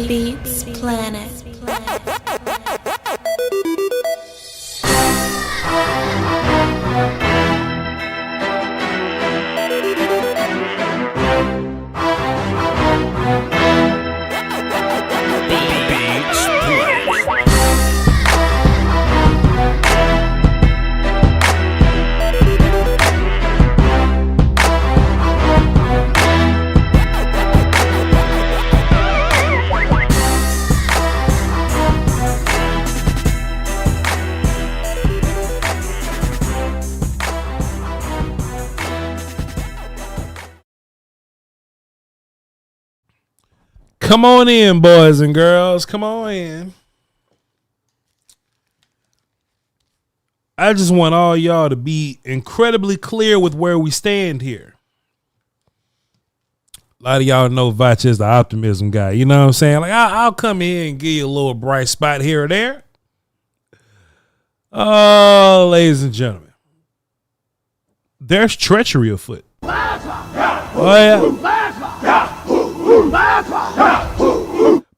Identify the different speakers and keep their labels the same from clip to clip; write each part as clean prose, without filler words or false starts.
Speaker 1: Beats Planet.
Speaker 2: Come on in, boys and girls. Come on in. I just want all y'all to be incredibly clear with where we stand here. A lot of y'all know Voch is the optimism guy. You know what I'm saying? Like, I'll come in and give you a little bright spot here or there. Oh, ladies and gentlemen, there's treachery afoot. Oh, yeah.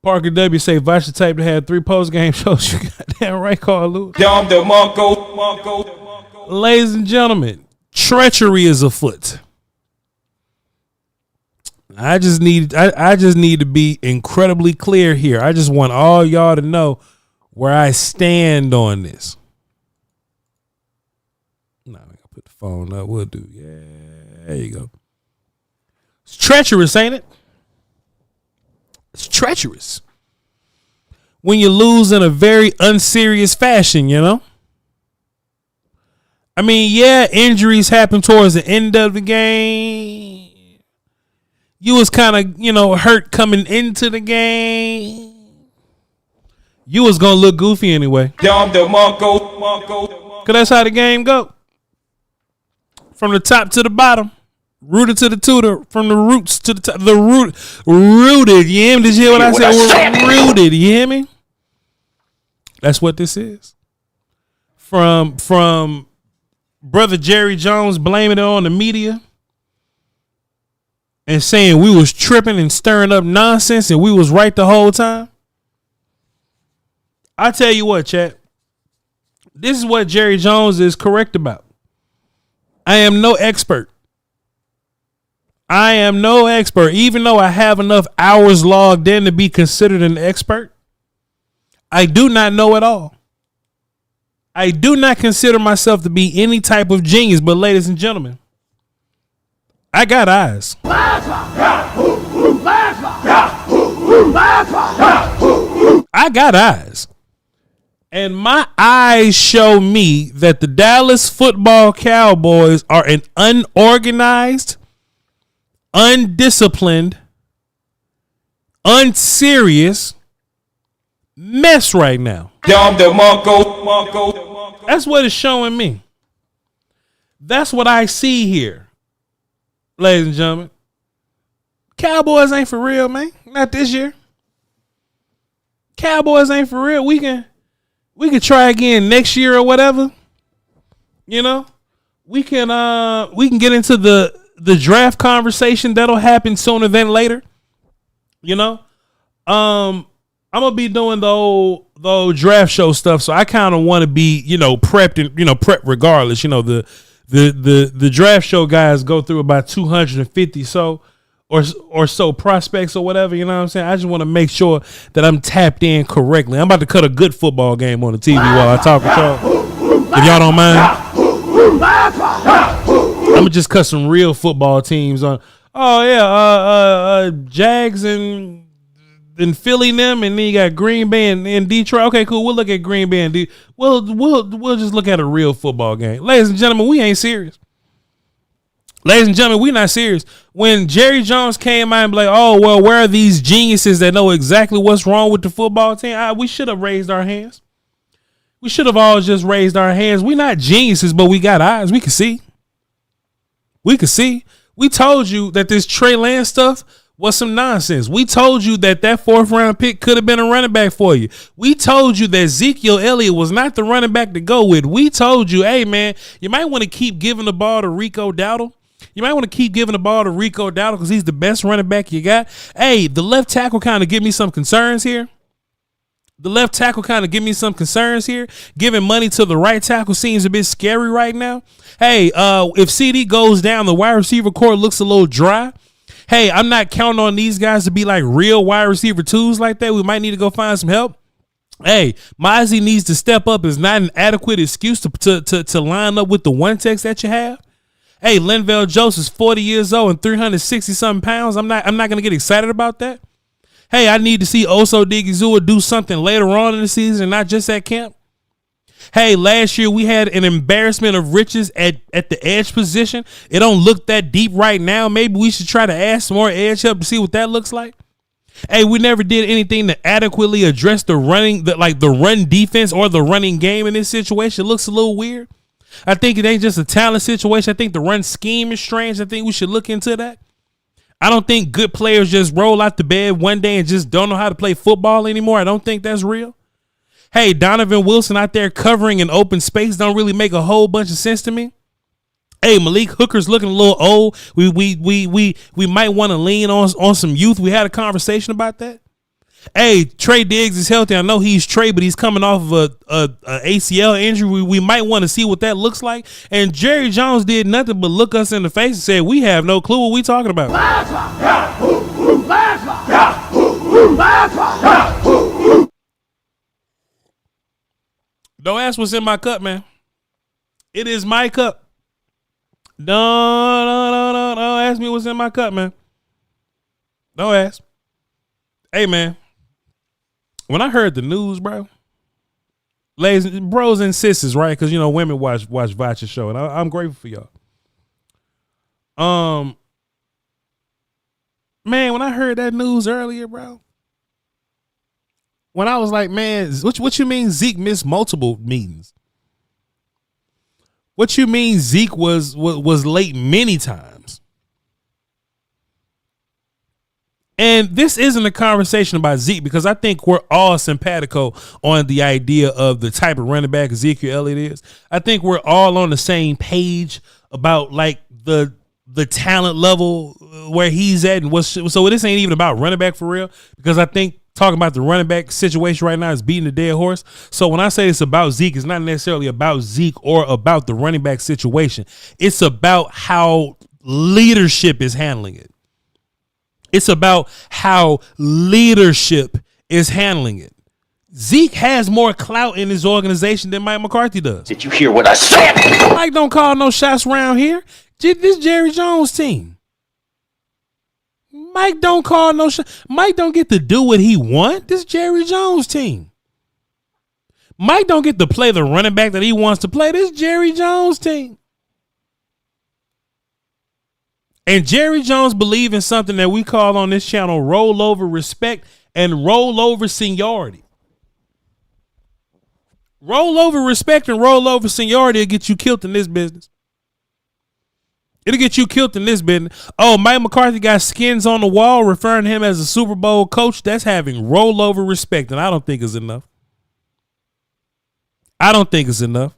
Speaker 2: Parker W say Voch the type to have 3 post-game shows. You goddamn right, Carl Lewis. Ladies and gentlemen, treachery is afoot. I just need to be incredibly clear here. I just want all y'all to know where I stand on this. No, I gotta put the phone up. We'll do. Yeah, there you go. It's treacherous, ain't it? It's treacherous when you lose in a very unserious fashion, you know? I mean, yeah, injuries happen towards the end of the game. You was kind of, hurt coming into the game. You was going to look goofy anyway. Because that's how the game go. From the top to the bottom. Rooted to the tutor, from the roots to the top. The root, rooted. You hear me? Did you hear what I said? We're rooted. You hear me? That's what this is. From Brother Jerry Jones blaming it on the media and saying we was tripping and stirring up nonsense and we was right the whole time. I tell you what, chat. This is what Jerry Jones is correct about. I am no expert. I am no expert, even though I have enough hours logged in to be considered an expert. I do not know it all. I do not consider myself to be any type of genius, but ladies and gentlemen, I got eyes. I got eyes. And my eyes show me that the Dallas football Cowboys are an unorganized, undisciplined, unserious mess right now. That's what it's showing me. That's what I see here, ladies and gentlemen. Cowboys ain't for real, man. Not this year. Cowboys ain't for real. We can try again next year or whatever. You know, we can get into the draft conversation that'll happen sooner than later. You know, I'm gonna be doing the old draft show stuff, so I kind of want to be, prepped and prep regardless. The draft show guys go through about 250 or so prospects or whatever. You know what I'm saying? I just want to make sure that I'm tapped in correctly. I'm about to cut a good football game on the TV while I talk with y'all. If y'all don't mind, I'm gonna just cut some real football teams on. Oh yeah, Jags and Philly and them, and then you got Green Bay and Detroit. Okay, cool. We'll look at Green Bay and we'll just look at a real football game. Ladies and gentlemen, we ain't serious. Ladies and gentlemen, we not serious. When Jerry Jones came out and be like, oh, well, where are these geniuses that know exactly what's wrong with the football team? We should have raised our hands. We should have all just raised our hands. We're not geniuses, but we got eyes. We can see. We can see. We told you that this Trey Lance stuff was some nonsense. We told you that 4th round pick could have been a running back for you. We told you that Ezekiel Elliott was not the running back to go with. We told you, hey, man, you might want to keep giving the ball to Rico Dowdle. You might want to keep giving the ball to Rico Dowdle because he's the best running back you got. Hey, the left tackle kind of give me some concerns here. Giving money to the right tackle seems a bit scary right now. Hey, if CD goes down, the wide receiver core looks a little dry. Hey, I'm not counting on these guys to be like real wide receiver twos like that. We might need to go find some help. Hey, Mozzie needs to step up. Is not an adequate excuse to line up with the one text that you have. Hey, Linval Joseph's 40 years old and 360-something pounds. I'm not going to get excited about that. Hey, I need to see Oso Digizua do something later on in the season, not just at camp. Hey, last year we had an embarrassment of riches at the edge position. It don't look that deep right now. Maybe we should try to add some more edge help to see what that looks like. Hey, we never did anything to adequately address the run defense or the running game in this situation. It looks a little weird. I think it ain't just a talent situation. I think the run scheme is strange. I think we should look into that. I don't think good players just roll out the bed one day and just don't know how to play football anymore. I don't think that's real. Hey, Donovan Wilson out there covering an open space don't really make a whole bunch of sense to me. Hey, Malik Hooker's looking a little old. We might want to lean on some youth. We had a conversation about that. Hey, Trey Diggs is healthy. I know he's Trey, but he's coming off of a ACL injury. We might want to see what that looks like. And Jerry Jones did nothing but look us in the face and say, we have no clue what we talking about. Don't ask what's in my cup, man. It is my cup. Don't ask me what's in my cup, man. Don't ask. Hey, man. When I heard the news, bro, ladies, bros and sisters, right? Because, women watch Voch's show, and I'm grateful for y'all. Man, when I heard that news earlier, bro, when I was like, man, what you mean Zeke missed multiple meetings? What you mean Zeke was late many times? And this isn't a conversation about Zeke because I think we're all simpatico on the idea of the type of running back Ezekiel Elliott is. I think we're all on the same page about like the talent level where he's at and so this ain't even about running back for real, because I think talking about the running back situation right now is beating the dead horse. So when I say it's about Zeke, it's not necessarily about Zeke or about the running back situation. It's about how leadership is handling it. It's about how leadership is handling it. Zeke has more clout in his organization than Mike McCarthy does.
Speaker 1: Did you hear what I said?
Speaker 2: Mike don't call no shots around here. This Jerry Jones team. Mike don't call no shots. Mike don't get to do what he want. This Jerry Jones team. Mike don't get to play the running back that he wants to play. This Jerry Jones team. And Jerry Jones believe in something that we call on this channel rollover respect and rollover seniority. Rollover respect and rollover seniority will get you killed in this business. It'll get you killed in this business. Oh, Mike McCarthy got skins on the wall referring to him as a Super Bowl coach. That's having rollover respect, and I don't think it's enough. I don't think it's enough.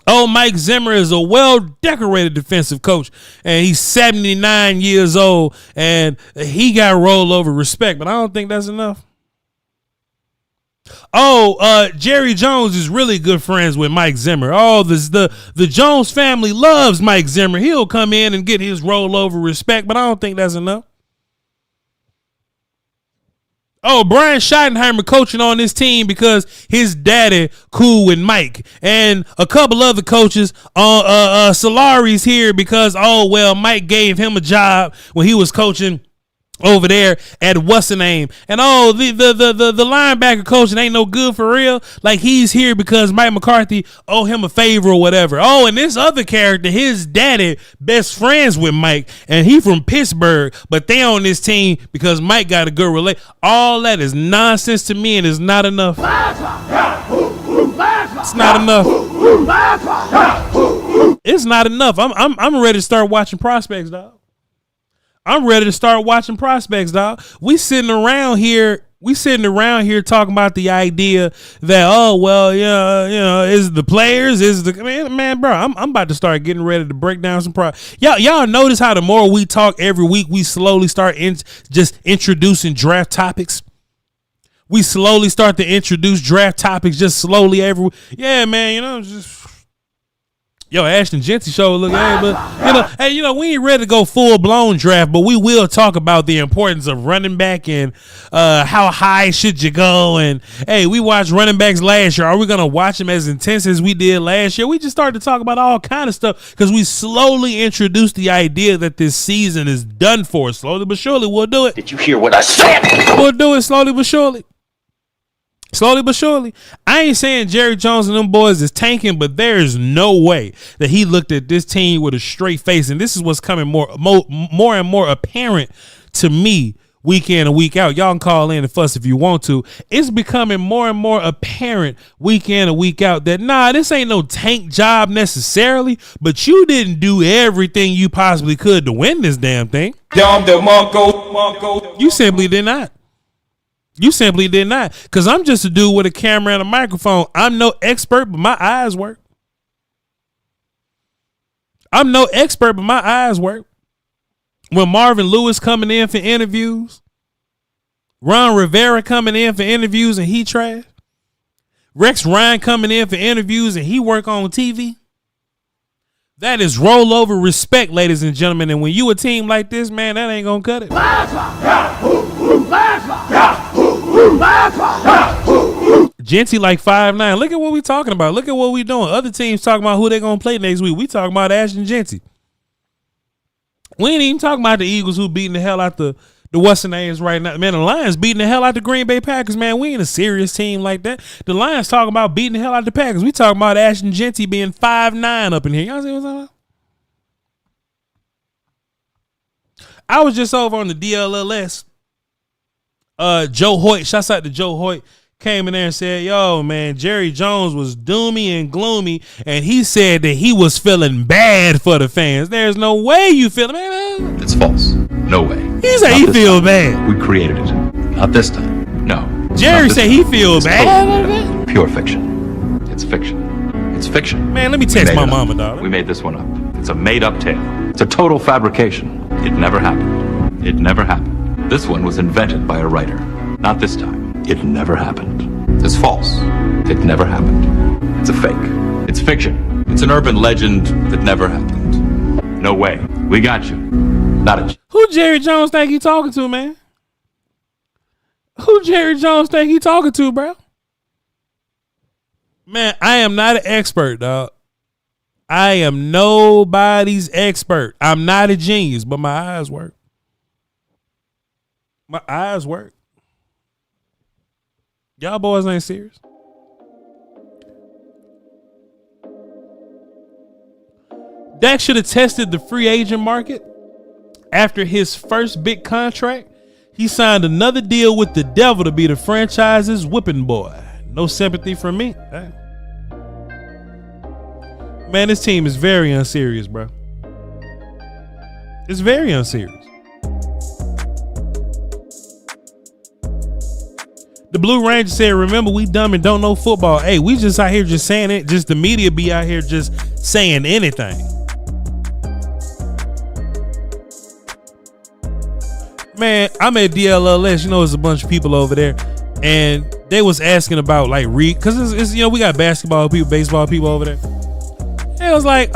Speaker 2: Oh, Mike Zimmer is a well-decorated defensive coach, and he's 79 years old, and he got rollover respect, but I don't think that's enough. Oh, Jerry Jones is really good friends with Mike Zimmer. Oh, the Jones family loves Mike Zimmer. He'll come in and get his rollover respect, but I don't think that's enough. Oh, Brian Schottenheimer coaching on this team because his daddy cool with Mike, and a couple other coaches on Solari's here because Mike gave him a job when he was coaching over there at what's the name, and the linebacker coaching ain't no good for real. Like he's here because Mike McCarthy owe him a favor or whatever. Oh, and this other character, his daddy best friends with Mike, and he from Pittsburgh, but they on this team because Mike got a good relate. All that is nonsense to me, and it's not enough. It's not enough. It's not enough. I'm ready to start watching prospects, dog. I'm ready to start watching prospects, dog. We sitting around here talking about the idea that is the players, is the man, bro. I'm about to start getting ready to break down some Y'all notice how the more we talk every week, we slowly start just introducing draft topics. We slowly start to introduce draft topics just slowly every week. Yeah, man, just. Yo, Ashton Genty show look, we ain't ready to go full blown draft, but we will talk about the importance of running back and how high should you go. And hey, we watched running backs last year. Are we gonna watch them as intense as we did last year? We just started to talk about all kind of stuff because we slowly introduced the idea that this season is done for. Slowly but surely, we'll do it.
Speaker 1: Did you hear what I said?
Speaker 2: We'll do it slowly but surely. Slowly but surely. I ain't saying Jerry Jones and them boys is tanking, but there is no way that he looked at this team with a straight face. And this is what's coming more and more apparent to me week in and week out. Y'all can call in and fuss if you want to. It's becoming more and more apparent week in and week out that, this ain't no tank job necessarily, but you didn't do everything you possibly could to win this damn thing. You simply did not. You simply did not. Because I'm just a dude with a camera and a microphone. I'm no expert, but my eyes work. I'm no expert, but my eyes work. When Marvin Lewis coming in for interviews, Ron Rivera coming in for interviews and he trash, Rex Ryan coming in for interviews and he work on TV. That is rollover respect, ladies and gentlemen. And when you a team like this, man, that ain't gonna cut it. Genty like 5'9". Look at what we talking about. Look at what we doing. Other teams talking about who they gonna play next week. We talking about Ashton Genty. We ain't even talking about the Eagles who beating the hell out the what's the names right now. Man, the Lions beating the hell out the Green Bay Packers, man. We ain't a serious team like that. The Lions talking about beating the hell out the Packers. We talking about Ashton Genty being 5'9" up in here. Y'all see what I'm talking about? I was just over on the DLLS. Joe Hoyt, shouts out to Joe Hoyt, came in there and said, yo, man, Jerry Jones was doomy and gloomy, and he said that he was feeling bad for the fans. There's no way you feel it, man.
Speaker 3: It's false. No way.
Speaker 2: He said he feel bad.
Speaker 3: We created it. Not this time. No.
Speaker 2: Jerry said he feel bad.
Speaker 3: Pure fiction. It's fiction. It's fiction.
Speaker 2: Man, let me text my mama, dog.
Speaker 3: We made this one up. It's a made-up tale. It's a total fabrication. It never happened. It never happened. This one was invented by a writer. Not this time. It never happened. It's false. It never happened. It's a fake. It's fiction. It's an urban legend that never happened. No way. We got you. Not a...
Speaker 2: Who Jerry Jones think he talking to, man? Who Jerry Jones think he talking to, bro? Man, I am not an expert, dog. I am nobody's expert. I'm not a genius, but my eyes work. My eyes work. Y'all boys ain't serious. Dak should have tested the free agent market. After his first big contract, he signed another deal with the devil to be the franchise's whipping boy. No sympathy from me. Hey. Man, this team is very unserious, bro. It's very unserious. The Blue Ranger said, remember, we dumb and don't know football. Hey, we just out here just saying it. Just the media be out here just saying anything. Man, I'm at DLLS. You know, there's a bunch of people over there. And they was asking about, like, because it's, you know, we got basketball people, baseball people over there. And it was like,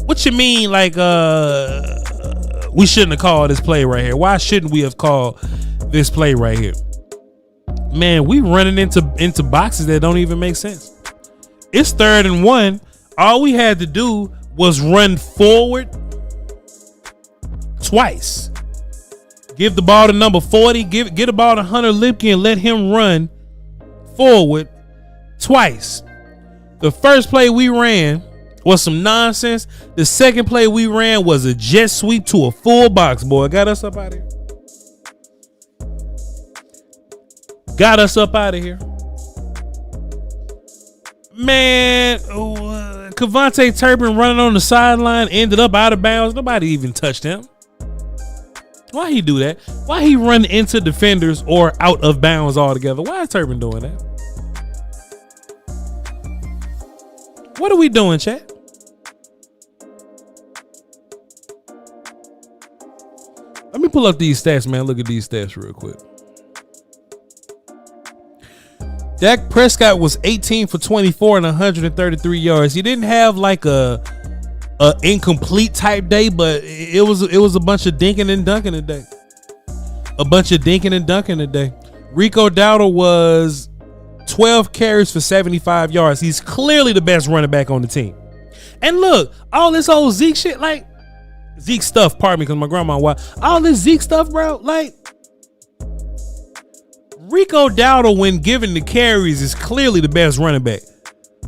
Speaker 2: what you mean, like, we shouldn't have called this play right here? Why shouldn't we have called this play right here? Man, we running into boxes that don't even make sense. It's 3rd and 1. All we had to do was run forward twice. Give the ball to number 40. Get the ball to Hunter Lipke and let him run forward twice. The first play we ran was some nonsense. The second play we ran was a jet sweep to a full box, boy. Got us up out of here. Got us up out of here. Man, Kevontae Turpin running on the sideline ended up out of bounds. Nobody even touched him. Why he do that? Why he run into defenders or out of bounds altogether? Why is Turpin doing that? What are we doing, chat? Let me pull up these stats, man. Look at these stats real quick. Dak Prescott was 18 for 24 and 133 yards. He didn't have like a incomplete type day, but it was a bunch of dinking and dunking today. Rico Dowdle was 12 carries for 75 yards. He's clearly the best running back on the team. And look, all this old Zeke shit, like Zeke stuff, pardon me, because my grandma all this Zeke stuff, bro, like Rico Dowdle, when given the carries, is clearly the best running back.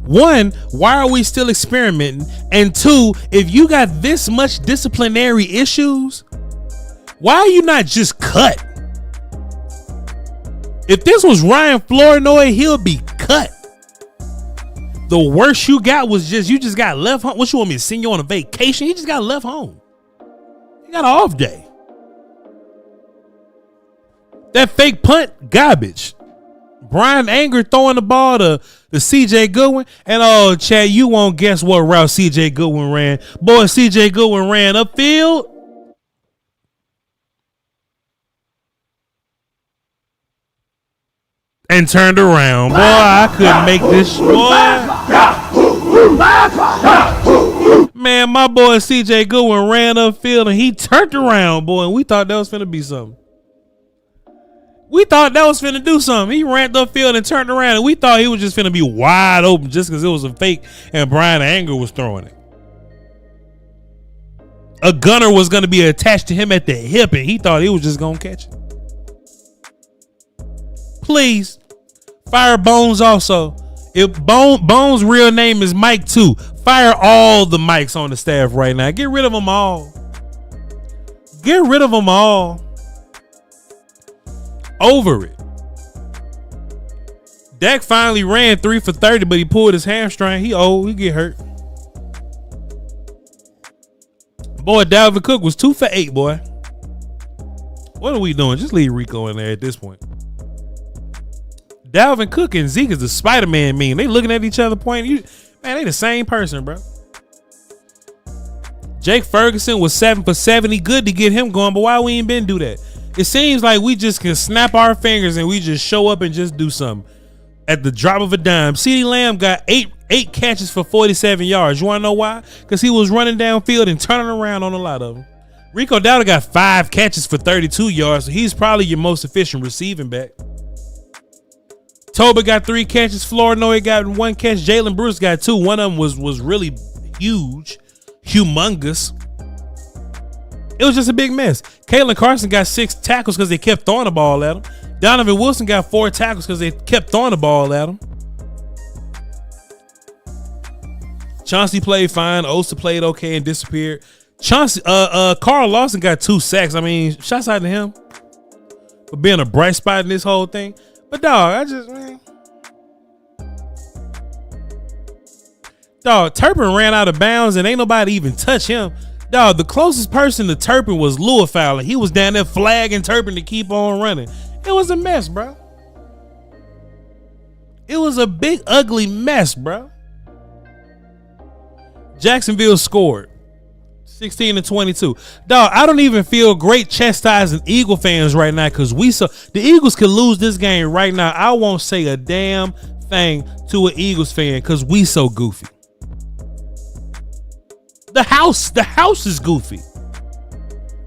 Speaker 2: One, why are we still experimenting? And two, if you got this much disciplinary issues, why are you not just cut? If this was Ryan Flournoy, he'll be cut. The worst you got was you just got left home. What, you want me to send you on a vacation? He just got left home. He got an off day. That fake punt, garbage. Brian Anger throwing the ball to CJ Goodwin. And oh, Chad, you won't guess what route CJ Goodwin ran. Boy, CJ Goodwin ran upfield. And turned around. Boy, I couldn't make this. Boy. Man, my boy CJ Goodwin ran upfield and he turned around, boy. And we thought that was finna be something. We thought that was finna do something. He ran upfield and turned around, and we thought he was just finna be wide open just because it was a fake and Brian Anger was throwing it. A gunner was going to be attached to him at the hip, and he thought he was just going to catch it. Please, fire Bones also. If Bones' real name is Mike too, fire all the Mikes on the staff right now. Get rid of them all. Get rid of them all. Over it. Dak finally ran 3 for 30, but he pulled his hamstring. He get hurt. Boy, Dalvin Cook was 2 for 8, boy. What are we doing? Just leave Rico in there at this point. Dalvin Cook and Zeke is the Spider-Man meme. They looking at each other pointing. Man, they the same person, bro. Jake Ferguson was 7 for 70. Good to get him going, but why we ain't been do that? It seems like we just can snap our fingers and we just show up and just do something at the drop of a dime. CeeDee Lamb got 8 8 catches for 47 yards. You want to know why? Because he was running downfield and turning around on a lot of them. Rico Dowdle got 5 catches for 32 yards, so he's probably your most efficient receiving back. Toba got 3 catches. Flournoy got 1 catch. Jalen Bruce got 2. One of them was really huge, humongous. It was just a big mess. Kalen Carson got 6 tackles because they kept throwing the ball at him. Donovan Wilson got 4 tackles because they kept throwing the ball at him. Chauncey played fine. Osa played okay and disappeared. Carl Lawson got 2 sacks. I mean, shouts out to him for being a bright spot in this whole thing. But dog, Turpin ran out of bounds and ain't nobody even touch him. Dog, the closest person to Turpin was Lua Fowler. He was down there flagging Turpin to keep on running. It was a mess, bro. It was a big, ugly mess, bro. Jacksonville scored 16-22. Dog, I don't even feel great chastising Eagle fans right now because the Eagles could lose this game right now. I won't say a damn thing to an Eagles fan because we so goofy. The house is goofy.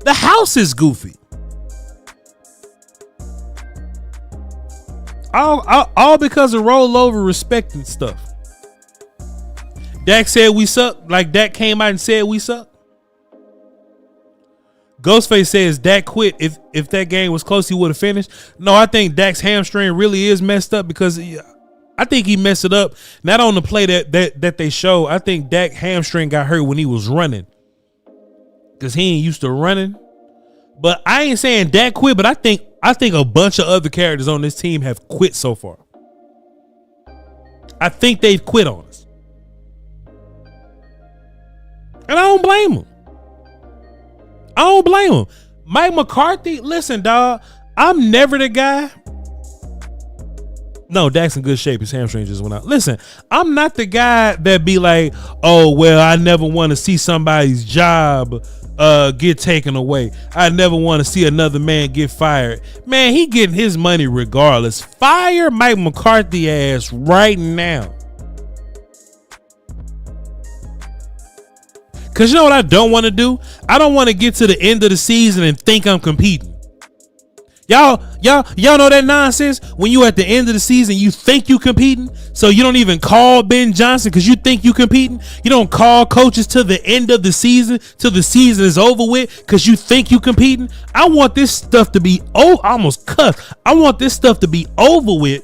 Speaker 2: The house is goofy. All because of rollover respect and stuff. Dak said we suck. Like Dak came out and said we suck. Ghostface says Dak quit. If that game was close, he would have finished. No, I think Dak's hamstring really is messed up because I think he messed it up. Not on the play that they show. I think Dak hamstring got hurt when he was running because he ain't used to running. But I ain't saying Dak quit. But I think a bunch of other characters on this team have quit so far. I think they've quit on us. And I don't blame him. Mike McCarthy, listen, dog, I'm never the guy. No, Dak's in good shape. His hamstring just went out. Listen, I'm not the guy that be like, oh, well, I never want to see somebody's job get taken away. I never want to see another man get fired. Man, he getting his money regardless. Fire Mike McCarthy ass right now. Because you know what I don't want to do? I don't want to get to the end of the season and think I'm competing. Y'all know that nonsense? When you at the end of the season, you think you competing, so you don't even call Ben Johnson because you think you competing. You don't call coaches to the end of the season, till the season is over with, because you think you competing. I want this stuff to be I almost cussed. I want this stuff to be over with.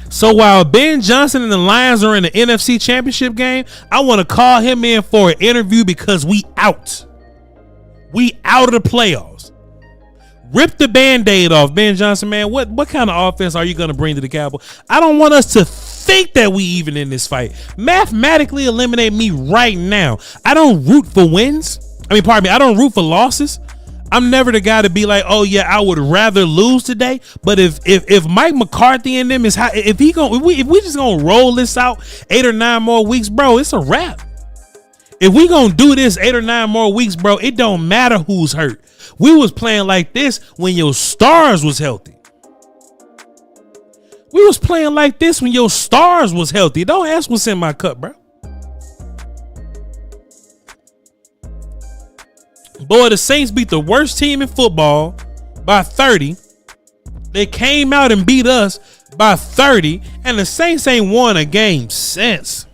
Speaker 2: So while Ben Johnson and the Lions are in the NFC Championship game, I want to call him in for an interview because we out. We out of the playoffs. Rip the Band-Aid off, Ben Johnson, man. What kind of offense are you going to bring to the Cowboys? I don't want us to think that we even in this fight. Mathematically eliminate me right now. I don't root for wins. I don't root for losses. I'm never the guy to be like, oh yeah, I would rather lose today. But if Mike McCarthy and them is high, if we just gonna roll this out 8 or 9 more weeks, bro, it's a wrap. If we gonna do this 8 or 9 more weeks, bro, it don't matter who's hurt. We was playing like this when your stars was healthy. We was playing like this when your stars was healthy. Don't ask what's in my cup, bro. Boy, the Saints beat the worst team in football by 30. They came out and beat us by 30, and the Saints ain't won a game since.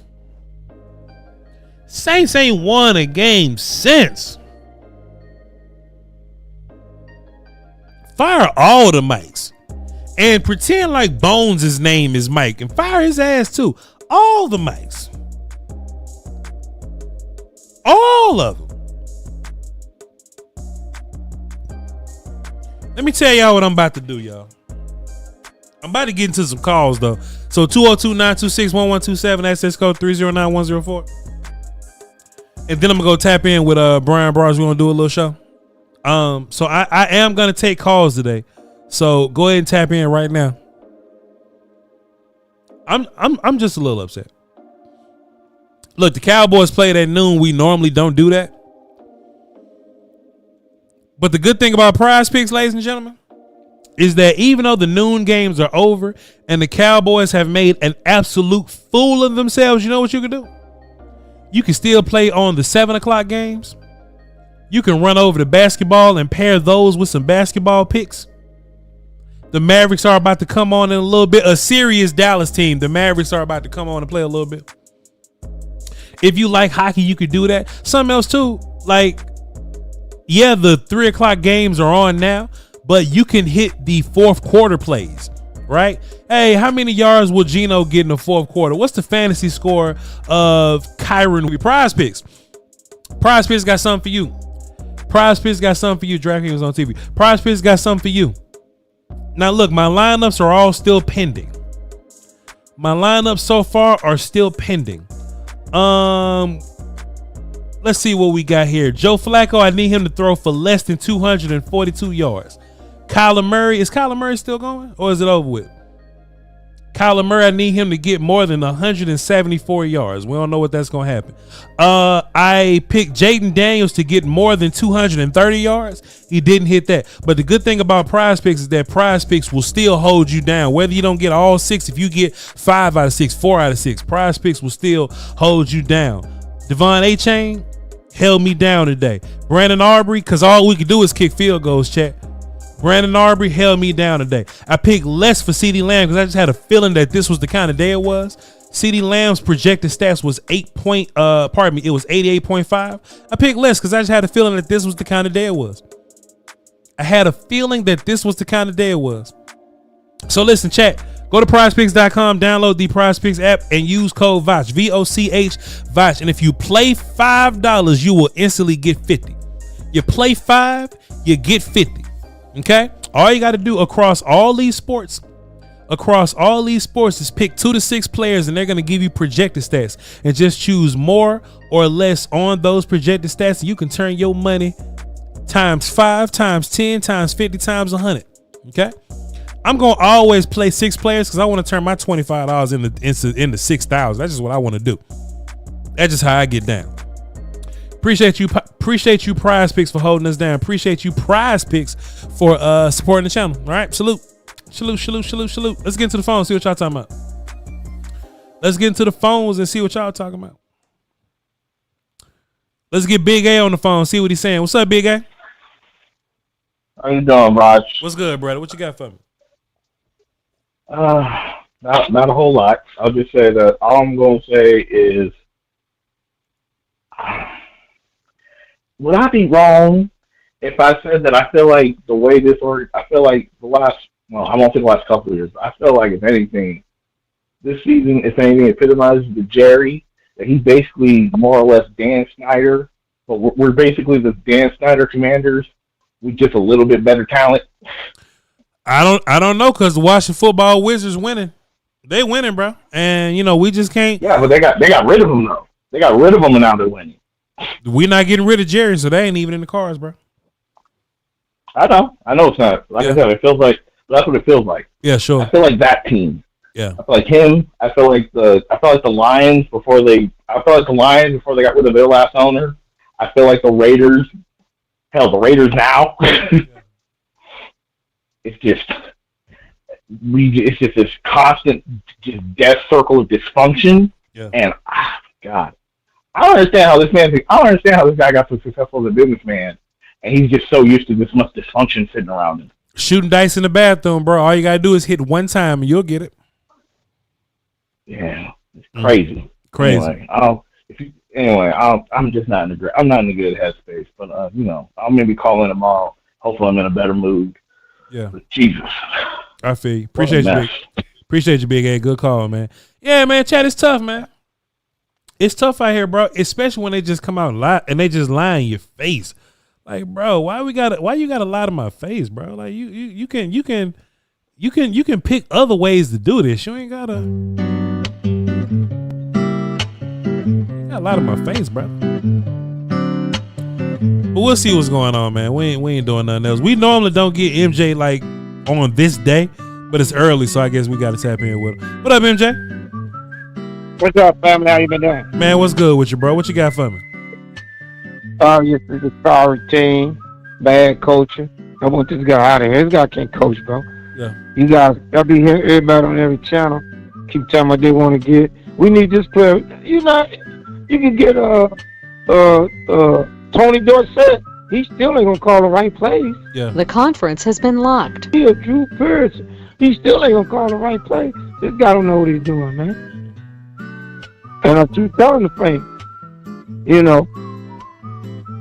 Speaker 2: Saints ain't won a game since. Fire all the Mikes and pretend like Bones' name is Mike and fire his ass too. All the Mikes. All of them. Let me tell y'all what I'm about to do, y'all. I'm about to get into some calls, though. So 202-926-1127, access code 309104. And then I'm going to go tap in with Brian Bars. We're going to do a little show. So I am going to take calls today. So go ahead and tap in right now. I'm just a little upset. Look, the Cowboys played at noon. We normally don't do that. But the good thing about Prize Picks, ladies and gentlemen, is that even though the noon games are over and the Cowboys have made an absolute fool of themselves, you know what you can do? You can still play on the 7 o'clock games. You can run over to basketball and pair those with some basketball picks. The Mavericks are about to come on in a little bit. A serious Dallas team. The Mavericks are about to come on and play a little bit. If you like hockey, you could do that. Something else too, like, yeah, the 3 o'clock games are on now, but you can hit the fourth quarter plays, right? Hey, how many yards will Geno get in the fourth quarter? What's the fantasy score of Kyron? Prize Picks. Prize Picks got something for you. Prize Picks got something for you. DraftKings was on TV. Prize Picks got something for you. Now, look, my lineups are all still pending. My lineups so far are still pending. Let's see what we got here. Joe Flacco, I need him to throw for less than 242 yards. Kyler Murray, is Kyler Murray still going or is it over with? Kyler Murray, I need him to get more than 174 yards. We don't know what that's going to happen. I picked Jaden Daniels to get more than 230 yards. He didn't hit that. But the good thing about Prize Picks is that Prize Picks will still hold you down. Whether you don't get all 6, if you get 5 out of 6, 4 out of 6, Prize Picks will still hold you down. Devon A-Chain held me down today. Brandon Aubrey, because all we could do is kick field goals, chat. Brandon Aubrey held me down today. I picked less for CeeDee Lamb because I just had a feeling that this was the kind of day it was. CeeDee Lamb's projected stats was 88.5. I picked less because I just had a feeling that this was the kind of day it was. I had a feeling that this was the kind of day it was. So listen, chat. Go to prizepicks.com, download the PrizePicks app, and use code Voch, VOCH, Voch. And if you play $5, you will instantly get 50. You play 5, you get 50. Okay? All you got to do across all these sports is pick 2 to 6 players, and they're going to give you projected stats. And just choose more or less on those projected stats, and you can turn your money times 5, times 10, times 50, times 100. Okay? I'm going to always play 6 players because I want to turn my $25 into 6,000. That's just what I want to do. That's just how I get down. Appreciate you Prize Picks for holding us down. Appreciate you Prize Picks for supporting the channel. All right, salute. Let's get into the phone, see what y'all talking about. Let's get into the phones and see what y'all talking about. Let's get Big A on the phone, see what he's saying. What's up, Big A?
Speaker 4: How you doing, Raj?
Speaker 2: What's good, brother? What you got for me?
Speaker 4: Not a whole lot. I'll just say that all I'm going to say is, would I be wrong if I said that I feel like the way this I feel like I won't say the last couple of years, but I feel like if anything, this season, if anything, epitomizes the Jerry, that he's basically more or less Dan Snyder, but we're basically the Dan Snyder Commanders with just a little bit better talent.
Speaker 2: I don't know, because the Washington Football Wizards winning. They winning, bro. And, we just can't.
Speaker 4: Yeah, but they got rid of him, though. They got rid of him, and now they're winning.
Speaker 2: We're not getting rid of Jerry, so they ain't even in the cards, bro.
Speaker 4: I know it's not. Like I said, it feels like that's what it feels like.
Speaker 2: Yeah, sure.
Speaker 4: I feel like that team.
Speaker 2: Yeah.
Speaker 4: I feel like him. I feel like the Lions before they got rid of their last owner. I feel like the Raiders. Hell, the Raiders now. It's just this constant death circle of dysfunction.
Speaker 2: Yeah.
Speaker 4: And God, I don't understand how this guy got so successful as a businessman, and he's just so used to this much dysfunction sitting around him.
Speaker 2: Shooting dice in the bathroom, bro. All you gotta do is hit one time, and you'll get it.
Speaker 4: Yeah, it's crazy.
Speaker 2: Crazy.
Speaker 4: Anyway, I'm just not in a good headspace. But I'll maybe call in tomorrow. Hopefully, I'm in a better mood.
Speaker 2: Yeah.
Speaker 4: But Jesus.
Speaker 2: I feel you. Appreciate you, Big A. Good call, man. Yeah, man. Chat is tough, man. It's tough out here, bro. Especially when they just come out and lie, and they just lie in your face. Like, bro, why you gotta lie to my face, bro? Like, you can pick other ways to do this. You ain't gotta lie to my face, bro. But we'll see what's going on, man. We ain't doing nothing else. We normally don't get MJ like on this day, but it's early, so I guess we got to tap in with him. What up, MJ?
Speaker 5: What's up, family? How you been doing?
Speaker 2: Man, what's good with you, bro? What you got for me?
Speaker 5: This is a sorry team, bad coaching, I want this guy out of here. This guy can't coach, bro.
Speaker 2: Yeah.
Speaker 5: You guys, I'll be hearing everybody on every channel keep telling me what they want to get. We need this player. You know, you can get Tony Dorsett. He still ain't gonna call the right plays.
Speaker 2: Yeah.
Speaker 6: The conference has been locked.
Speaker 5: Yeah, Drew Pierce. He still ain't gonna call the right play. This guy don't know what he's doing, man. And I keep telling the fans, you know.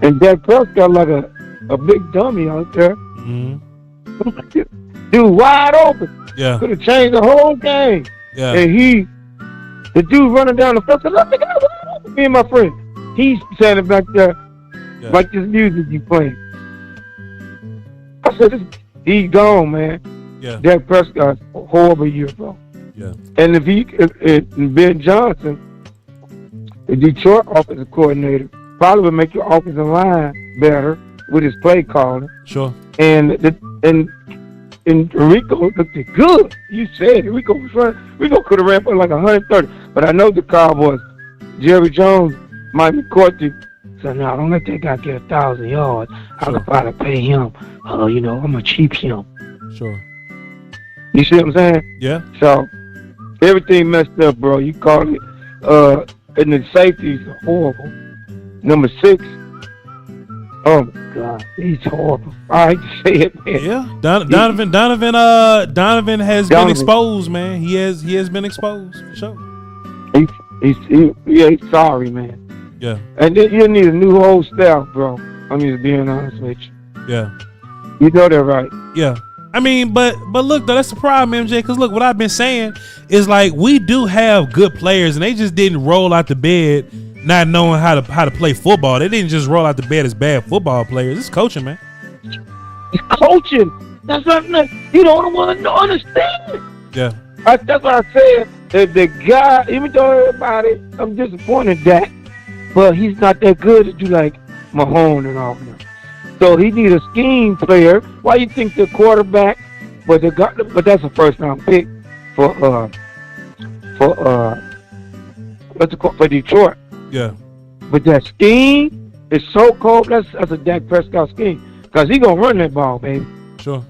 Speaker 5: And Dak Prescott like a big dummy out there.
Speaker 2: Mm-hmm.
Speaker 5: Dude, wide open.
Speaker 2: Yeah.
Speaker 5: Could have changed the whole game.
Speaker 2: Yeah.
Speaker 5: And the dude running down the field, look, me and my friend. He's standing back there like this music you playing. I said, he's gone, man.
Speaker 2: Yeah.
Speaker 5: Dak Prescott's a horrible year, bro.
Speaker 2: Yeah.
Speaker 5: And if Ben Johnson, the Detroit offensive coordinator, probably would make your offensive line better with his play calling.
Speaker 2: Sure.
Speaker 5: And Rico looked good. You said Rico was running. Rico could have ran for like 130. But I know the Cowboys, Jerry Jones might be caught to say, no, don't let that guy get 1,000 yards. I can probably pay him. I'm gonna cheap him.
Speaker 2: Sure.
Speaker 5: You see what I'm saying?
Speaker 2: Yeah.
Speaker 5: So everything messed up, bro. You call it. And the safeties are horrible. Number 6. Oh my God, he's horrible. I hate to say it, man.
Speaker 2: Yeah. Donovan has been exposed, man. He has been exposed for sure.
Speaker 5: He's sorry, man.
Speaker 2: Yeah.
Speaker 5: And then you need a new whole staff, bro. I'm just being honest with you.
Speaker 2: Yeah.
Speaker 5: You know that, right?
Speaker 2: Yeah. I mean, but look, though, that's the problem, MJ. Because look, what I've been saying is like we do have good players, and they just didn't roll out the bed not knowing how to play football. They didn't just roll out the bed as bad football players. It's coaching, man.
Speaker 5: It's coaching. That's something that you don't want to understand.
Speaker 2: Yeah.
Speaker 5: That's what I said. The guy, even though everybody, I'm disappointed that, but he's not that good to do like Mahomes and all that. So he needs a scheme player. Why you think the quarterback? But that's a first round pick for Detroit.
Speaker 2: Yeah.
Speaker 5: But that scheme is so cold. That's a Dak Prescott scheme because he gonna run that ball, baby.
Speaker 2: Sure.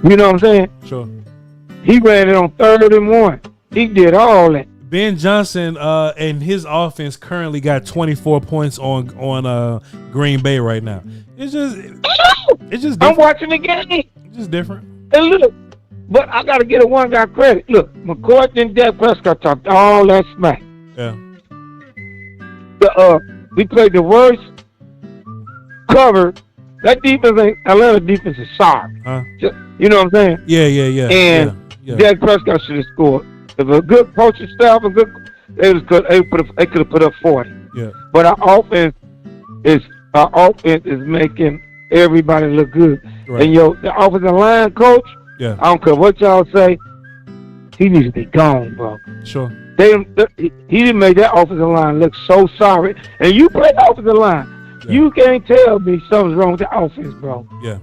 Speaker 5: You know what I'm saying?
Speaker 2: Sure.
Speaker 5: He ran it on 3rd and 1. He did all that.
Speaker 2: Ben Johnson and his offense currently got 24 points on Green Bay right now. It's just different.
Speaker 5: I'm watching the game.
Speaker 2: It's just different.
Speaker 5: And look, but I got to get a one guy credit. Look, McCoy and Dak Prescott talked all that smack.
Speaker 2: Yeah.
Speaker 5: We played the worst cover. That defense, Atlanta defense is sorry.
Speaker 2: Huh?
Speaker 5: You know what I'm saying?
Speaker 2: Yeah.
Speaker 5: And
Speaker 2: yeah.
Speaker 5: Dak Prescott should have scored. If a good coaching staff, they could have put up 40.
Speaker 2: Yeah.
Speaker 5: But our offense is making everybody look good.
Speaker 2: Right.
Speaker 5: And the offensive line coach,
Speaker 2: yeah.
Speaker 5: I don't care what y'all say, he needs to be gone, bro.
Speaker 2: Sure.
Speaker 5: He didn't make that offensive line look so sorry. And you play the offensive line. Yeah. You can't tell me something's wrong with the offense, bro.
Speaker 2: Yeah.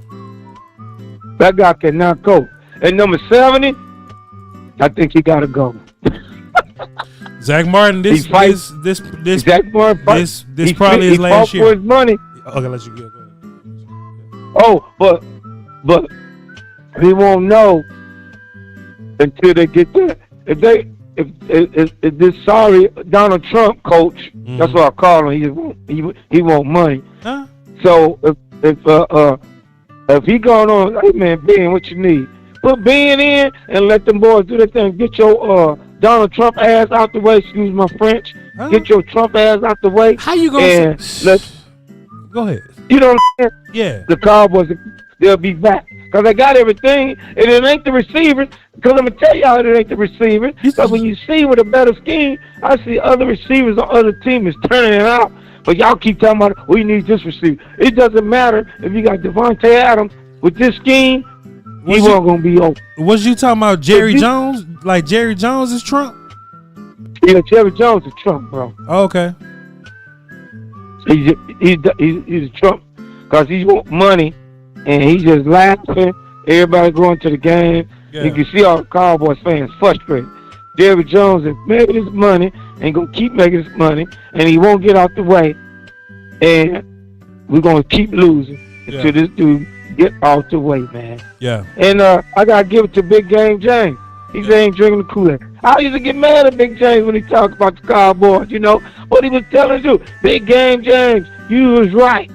Speaker 5: That guy cannot coach. And number 70, I think he gotta go.
Speaker 2: Zach Martin, this probably his last year.
Speaker 5: For his money.
Speaker 2: Okay, let you go. Go ahead.
Speaker 5: Oh, but he won't know until they get there. If this sorry Donald Trump coach, that's what I call him. He want money.
Speaker 2: Huh?
Speaker 5: So if he going on, hey man, Ben, what you need? Put Ben in and let them boys do their thing. Get your Donald Trump ass out the way. Excuse my French. Huh? Get your Trump ass out the way.
Speaker 2: How you gonna go ahead?
Speaker 5: You know what I'm saying?
Speaker 2: Yeah.
Speaker 5: The Cowboys, they'll be back because they got everything, and it ain't the receivers. Because I'm gonna tell y'all, it ain't the receivers. Because when you see with a better scheme, I see other receivers on other teams turning it out. But y'all keep talking about we need this receiver. It doesn't matter if you got Devontae Adams with this scheme. He wasn't gonna be open.
Speaker 2: Was you talking about Jerry Jones? Like Jerry Jones is Trump?
Speaker 5: Yeah, Jerry Jones is Trump, bro.
Speaker 2: Oh, okay.
Speaker 5: He's Trump because he want money and he just laughing. Everybody going to the game. Yeah. You can see all the Cowboys fans frustrated. Jerry Jones is making his money and gonna keep making his money, and he won't get out the way. And we're gonna keep losing until this dude get off the way, man.
Speaker 2: Yeah.
Speaker 5: And I gotta give it to Big Game James. He said he ain't drinking the Kool-Aid. I used to get mad at Big James when he talked about the Cowboys. You know what he was telling you? Big Game James, you was right.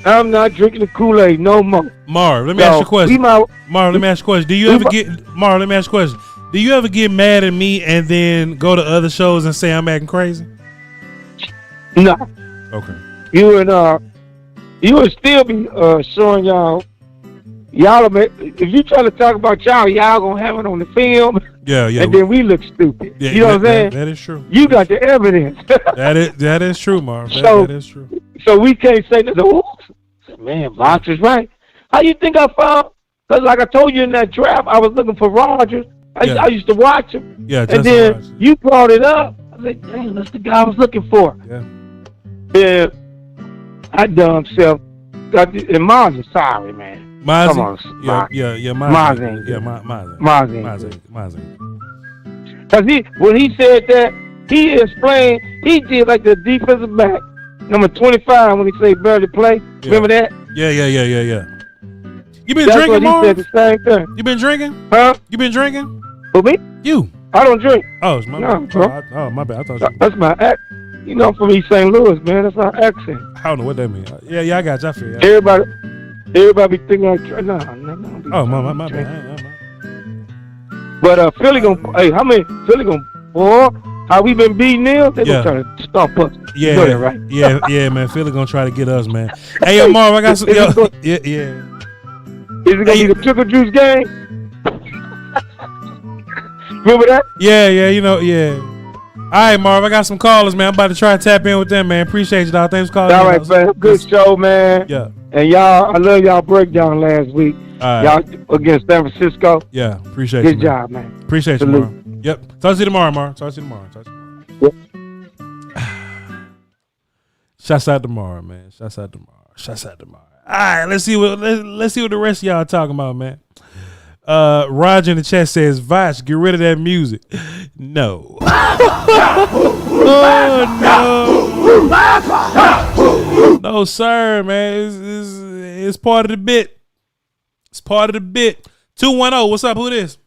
Speaker 5: I'm not drinking the Kool-Aid no more.
Speaker 2: Marv, let me ask you a question. Marv, let me ask you a question. Do you ever get Marv? Let me ask you a question. Do you ever get mad at me and then go to other shows and say I'm acting crazy?
Speaker 5: No.
Speaker 2: Okay.
Speaker 5: You would still be showing y'all. If you try to talk about y'all gonna have it on the film.
Speaker 2: Yeah.
Speaker 5: And then we look stupid.
Speaker 2: Yeah,
Speaker 5: you know what I'm saying?
Speaker 2: That is true.
Speaker 5: You got the evidence.
Speaker 2: that is true, Marv. That is true.
Speaker 5: So we can't say that. Man, Voch is right. How you think I found? Because like I told you in that draft, I was looking for Rodgers. I used to watch him.
Speaker 2: Yeah,
Speaker 5: and then you brought it up. I was like, dang, that's the guy I was looking for.
Speaker 2: Yeah.
Speaker 5: Yeah. I done himself. And Maz is sorry, man.
Speaker 2: Maz,
Speaker 5: come on,
Speaker 2: Maz
Speaker 5: ain't. Because when he said that, he explained, he did like the defensive back, number 25, when he said barely play.
Speaker 2: Yeah.
Speaker 5: Remember that?
Speaker 2: Yeah. You been drinking, Marv?
Speaker 5: He said the same thing.
Speaker 2: You been drinking?
Speaker 5: Huh?
Speaker 2: You been drinking?
Speaker 5: For me?
Speaker 2: You?
Speaker 5: I don't drink.
Speaker 2: Oh, it's my bad.
Speaker 5: Bro.
Speaker 2: My bad. I thought you.
Speaker 5: That's my accent. You know, from East St. Louis, man. That's our accent.
Speaker 2: I don't know what that means. Yeah, I got you. I feel you.
Speaker 5: Everybody be thinking I no.
Speaker 2: Oh, my bad.
Speaker 5: But Philly gonna, hey, how many Philly gonna, boy, how we been beating them? They gonna try to stop us.
Speaker 2: Yeah,
Speaker 5: you know that, right?
Speaker 2: yeah, man. Philly gonna try to get us, man. Hey, yo, Marv, I got some. Yeah.
Speaker 5: Is it gonna be the pickle juice game? Remember that?
Speaker 2: Yeah. You know, yeah. All right, Marv, I got some callers, man. I'm about to try to tap in with them, man. Appreciate you, dog. Thanks for calling.
Speaker 5: All right, man. Good show, man.
Speaker 2: Yeah.
Speaker 5: And y'all, I love y'all breakdown last week.
Speaker 2: All right.
Speaker 5: Y'all against San Francisco.
Speaker 2: Yeah, appreciate
Speaker 5: Good
Speaker 2: you.
Speaker 5: Good job, man.
Speaker 2: Appreciate you, Marv. Yep. Talk to you tomorrow, Marv. Talk to you tomorrow. Yep. Shouts out tomorrow, man. Shouts out tomorrow. All right, let's see what the rest of y'all are talking about, man. Roger in the chat says, Voch, get rid of that music. No. Oh, no. No, sir, man. It's part of the bit. It's part of the bit. 210, what's up? Who this?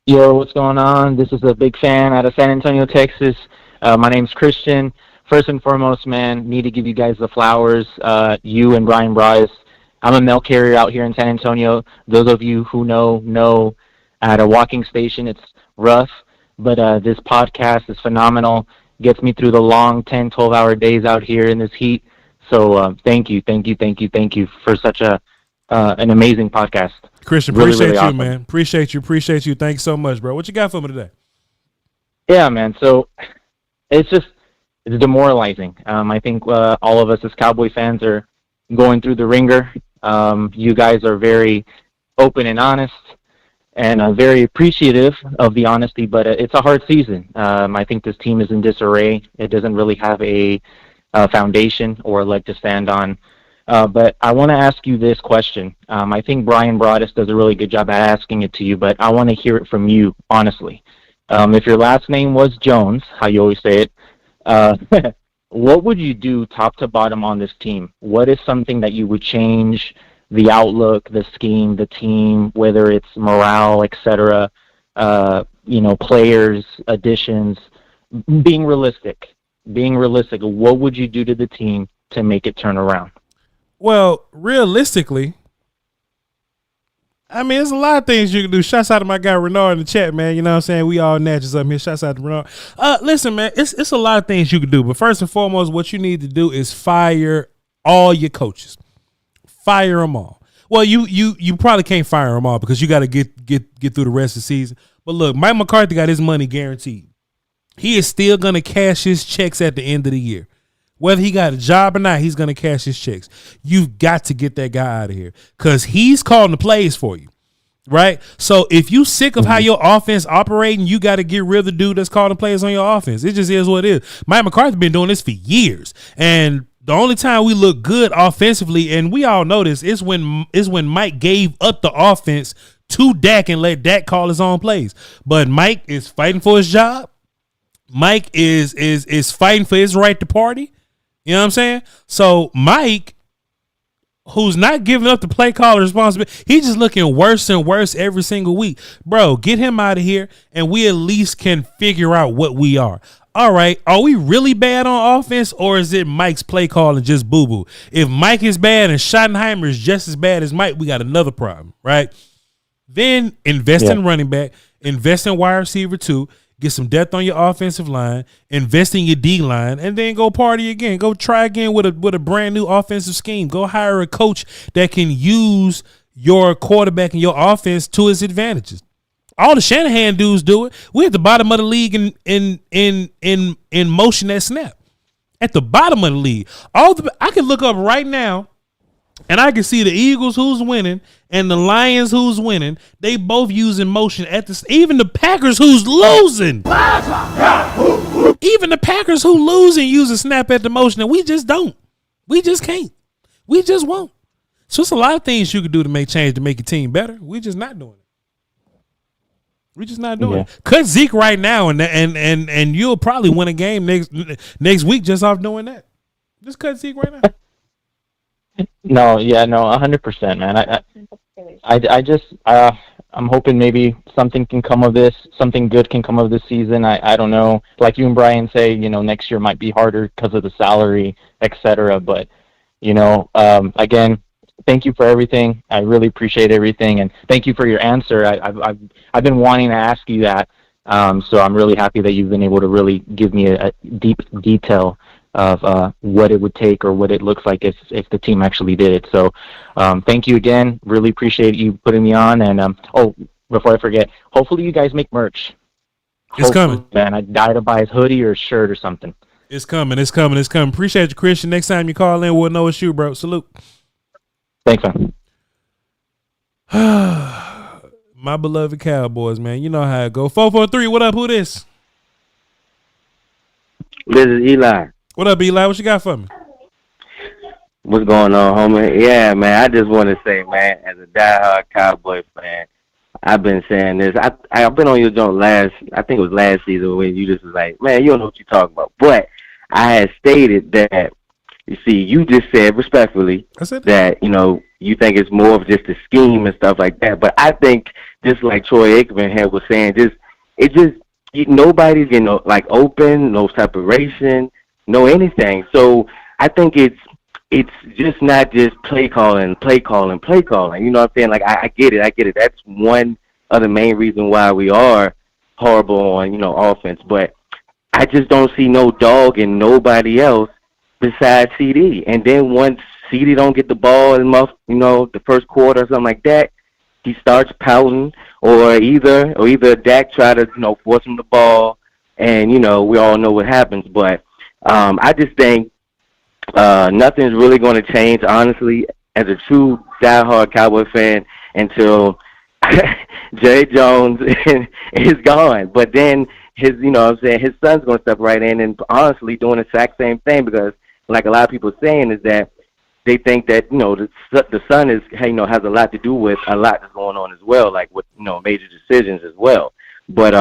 Speaker 7: Yo, what's going on? This is a big fan out of San Antonio, Texas. My name's Christian. First and foremost, man, need to give you guys the flowers. You and Brian Bryce. I'm a mail carrier out here in San Antonio. Those of you who know at a walking station, it's rough, but this podcast is phenomenal. Gets me through the long 10, 12-hour days out here in this heat. So thank you for such an amazing podcast.
Speaker 2: Christian,
Speaker 7: really,
Speaker 2: appreciate
Speaker 7: really
Speaker 2: you,
Speaker 7: awesome.
Speaker 2: man. Appreciate you. Thanks so much, bro. What you got for me today?
Speaker 7: Yeah, man. So it's demoralizing. I think all of us as Cowboy fans are going through the ringer. You guys are very open and honest and very appreciative of the honesty, but it's a hard season. I think this team is in disarray. It doesn't really have a foundation or a leg to stand on. But I want to ask you this question. I think Brian Broaddus does a really good job at asking it to you, but I want to hear it from you, honestly. If your last name was Jones, how you always say it, what would you do top to bottom on this team? What is something that you would change, the outlook, the scheme, the team, whether it's morale, etc., players, additions, being realistic, what would you do to the team to make it turn around?
Speaker 2: Well, realistically, I mean, there's a lot of things you can do. Shouts out to my guy Renard in the chat, man. You know what I'm saying? We all natches up here. Shouts out to Renard. Listen, man, it's a lot of things you can do. But first and foremost, what you need to do is fire all your coaches. Fire them all. Well, you probably can't fire them all because you got to get through the rest of the season. But look, Mike McCarthy got his money guaranteed. He is still going to cash his checks at the end of the year. Whether he got a job or not, he's going to cash his checks. You've got to get that guy out of here because he's calling the plays for you, right? So if you sick of how your offense operating, you got to get rid of the dude that's calling the plays on your offense. It just is what it is. Mike McCarthy's been doing this for years, and the only time we look good offensively, and we all know this, is when Mike gave up the offense to Dak and let Dak call his own plays. But Mike is fighting for his job. Mike is fighting for his right to party. You know what I'm saying? So Mike, who's not giving up the play caller responsibility. He's just looking worse and worse every single week. Bro, get him out of here, and we at least can figure out what we are. All right, are we really bad on offense, or is it Mike's play calling just boo-boo? If Mike is bad and Schottenheimer is just as bad as Mike, we got another problem, right? Then invest in running back, invest in wide receiver 2, get some depth on your offensive line, invest in your D line, and then go party again. Go try again with a brand new offensive scheme. Go hire a coach that can use your quarterback and your offense to his advantages. All the Shanahan dudes do it. We're at the bottom of the league in motion at snap. At the bottom of the league. I can look up right now and I can see the Eagles who's winning and the Lions who's winning. They both using motion at even the Packers who's losing. Even the Packers who losing use a snap at the motion, and we just don't. We just can't. We just won't. So it's a lot of things you could do to make change to make your team better. We're just not doing it. We're just not doing it. Cut Zeke right now, and you'll probably win a game next week just off doing that. Just cut Zeke right now.
Speaker 7: No, 100%, man. I'm hoping maybe something can come of this, something good can come of this season. I don't know. Like you and Brian say, next year might be harder because of the salary, etc. But, again, thank you for everything. I really appreciate everything, and thank you for your answer. I've been wanting to ask you that, so I'm really happy that you've been able to really give me a deep detail of what it would take or what it looks like if the team actually did it. So thank you again. Really appreciate you putting me on. And before I forget, hopefully you guys make merch.
Speaker 2: It's coming,
Speaker 7: man. I died to buy his hoodie or shirt or something.
Speaker 2: It's coming. Appreciate you, Christian. Next time you call in, we'll know it's you, bro. Salute.
Speaker 7: Thanks, man.
Speaker 2: My beloved Cowboys, man. You know how it go. 443, what up? Who this?
Speaker 8: This is Eli.
Speaker 2: What up, Eli? What you got for me?
Speaker 8: What's going on, homie? Yeah, man, I just want to say, man, as a diehard Cowboy fan, I've been saying this. I've been on your joint I think it was last season when you just was like, man, you don't know what you're talking about. But I had stated that, you see, you just said respectfully that, you think it's more of just a scheme and stuff like that. But I think, just like Troy Aikman was saying, nobody's getting, open, no separation, no anything. So I think it's just not just play calling. You know what I'm saying? Like, I get it. That's one of the main reasons why we are horrible on, offense. But I just don't see no dog in nobody else besides CD. And then once CD don't get the ball in the first quarter or something like that, he starts pouting, or either Dak try to, force him the ball, and, we all know what happens. But I just think nothing's really going to change, honestly, as a true diehard Cowboy fan, until Jerry Jones is gone. But then his son's going to step right in and honestly doing the exact same thing, because like a lot of people saying is that they think that, the son has a lot to do with a lot that's going on as well, like with, major decisions as well. But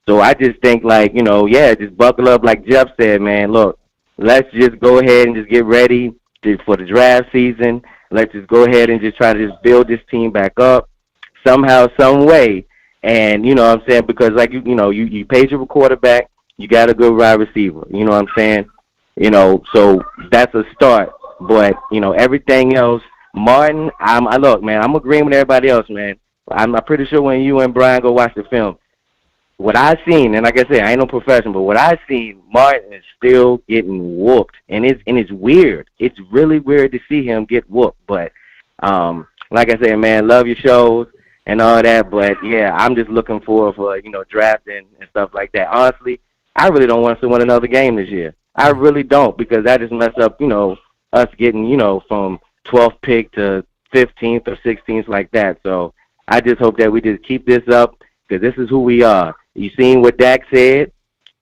Speaker 8: so I just think just buckle up, like Jeff said, man. Look, let's just go ahead and just get ready for the draft season. Let's just go ahead and just try to just build this team back up somehow, some way. And you know what I'm saying? Because you paid your quarterback, you got a good wide receiver. You know what I'm saying? So that's a start. But everything else, Martin, I'm agreeing with everybody else, man. I'm pretty sure when you and Brian go watch the film, what I seen, and like I said, I ain't no professional, but what I seen, Martin is still getting whooped, and it's weird. It's really weird to see him get whooped. But like I said, man, love your shows and all that. But yeah, I'm just looking forward for drafting and stuff like that. Honestly, I really don't want us to win another game this year. I really don't, because that just messed up, us getting, from 12th pick to 15th or 16th like that. So I just hope that we just keep this up, because this is who we are. You seen what Dak said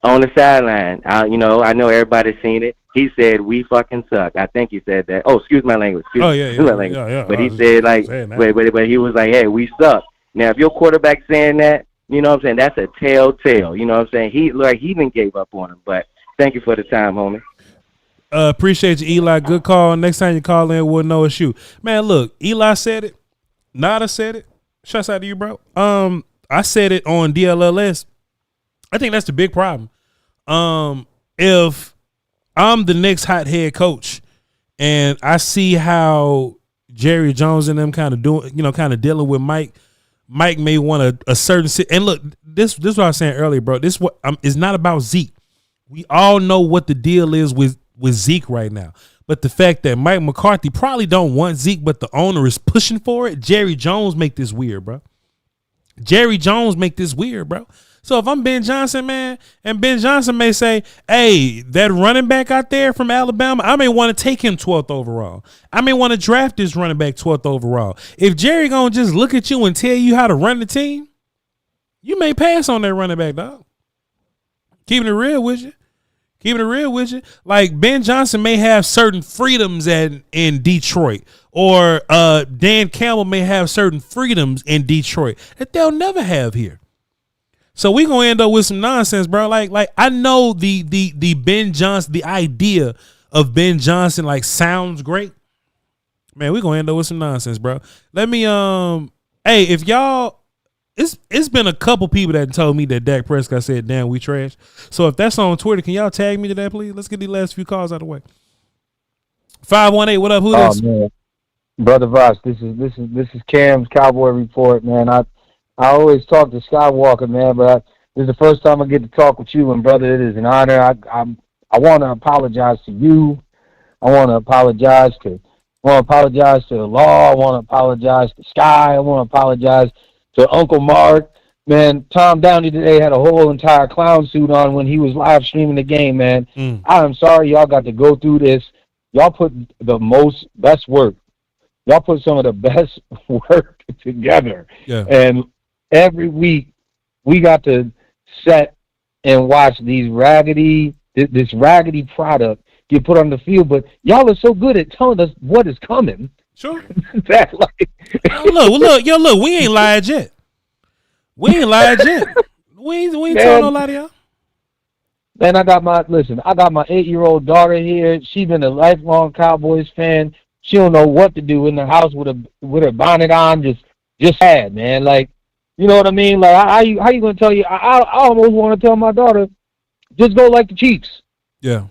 Speaker 8: on the sideline. I know everybody's seen it. He said, we fucking suck. I think he said that. Oh, excuse my language.
Speaker 2: Yeah.
Speaker 8: But he said, but he was like, hey, we suck. Now, if your quarterback's saying that, you know what I'm saying, that's a telltale. You know what I'm saying? He even gave up on him. But thank you for the time, homie.
Speaker 2: Appreciate you, Eli. Good call. Next time you call in, we'll know it's you. Man, look, Eli said it. Nada said it. Shouts out to you, bro. I said it on DLLS. I think that's the big problem. If I'm the next hot head coach and I see how Jerry Jones and them kind of doing, kind of dealing with Mike may want a certain and look, this is what I was saying earlier, bro. This what it's not about Zeke. We all know what the deal is with Zeke right now. But the fact that Mike McCarthy probably don't want Zeke, but the owner is pushing for it, Jerry Jones make this weird, bro. Jerry Jones make this weird, bro. So if I'm Ben Johnson, man, and Ben Johnson may say, hey, that running back out there from Alabama, I may want to take him 12th overall. I may want to draft this running back 12th overall. If Jerry gonna just look at you and tell you how to run the team, you may pass on that running back, dog. Keeping it real with you. Like Ben Johnson may have certain freedoms in Detroit, or Dan Campbell may have certain freedoms in Detroit that they'll never have here. So we gonna end up with some nonsense, bro. Like I know the Ben Johnson, the idea of Ben Johnson sounds great. Man, we gonna end up with some nonsense, bro. Let me hey, if y'all, it's been a couple people that told me that Dak Prescott said, damn, we trash. So if that's on Twitter, can y'all tag me to that, please? Let's get these last few calls out of the way. 518, what up? Who this?
Speaker 5: Man. Brother Voch, this is Cam's Cowboy Report, man. I always talk to Skywalker, man, but this is the first time I get to talk with you, and brother, it is an honor. I want to apologize to you. I want to apologize to the law. I want to apologize to Sky. I want to apologize to Uncle Mark. Man, Tom Downey today had a whole entire clown suit on when he was live streaming the game, man. I am sorry y'all got to go through this. Y'all put the best work. Y'all put some of the best work together.
Speaker 2: Yeah.
Speaker 5: And every week we got to set and watch this raggedy product get put on the field. But y'all are so good at telling us what is coming.
Speaker 2: Sure.
Speaker 5: That
Speaker 2: Look, we ain't lied yet. We ain't telling no lie to y'all.
Speaker 5: Man, I got my 8-year-old daughter here. She's been a lifelong Cowboys fan. She don't know what to do in the house with her bonnet on, just sad, man. You know what I mean? How you gonna tell you? I almost want to tell my daughter, just go like the Chiefs.
Speaker 2: Yeah.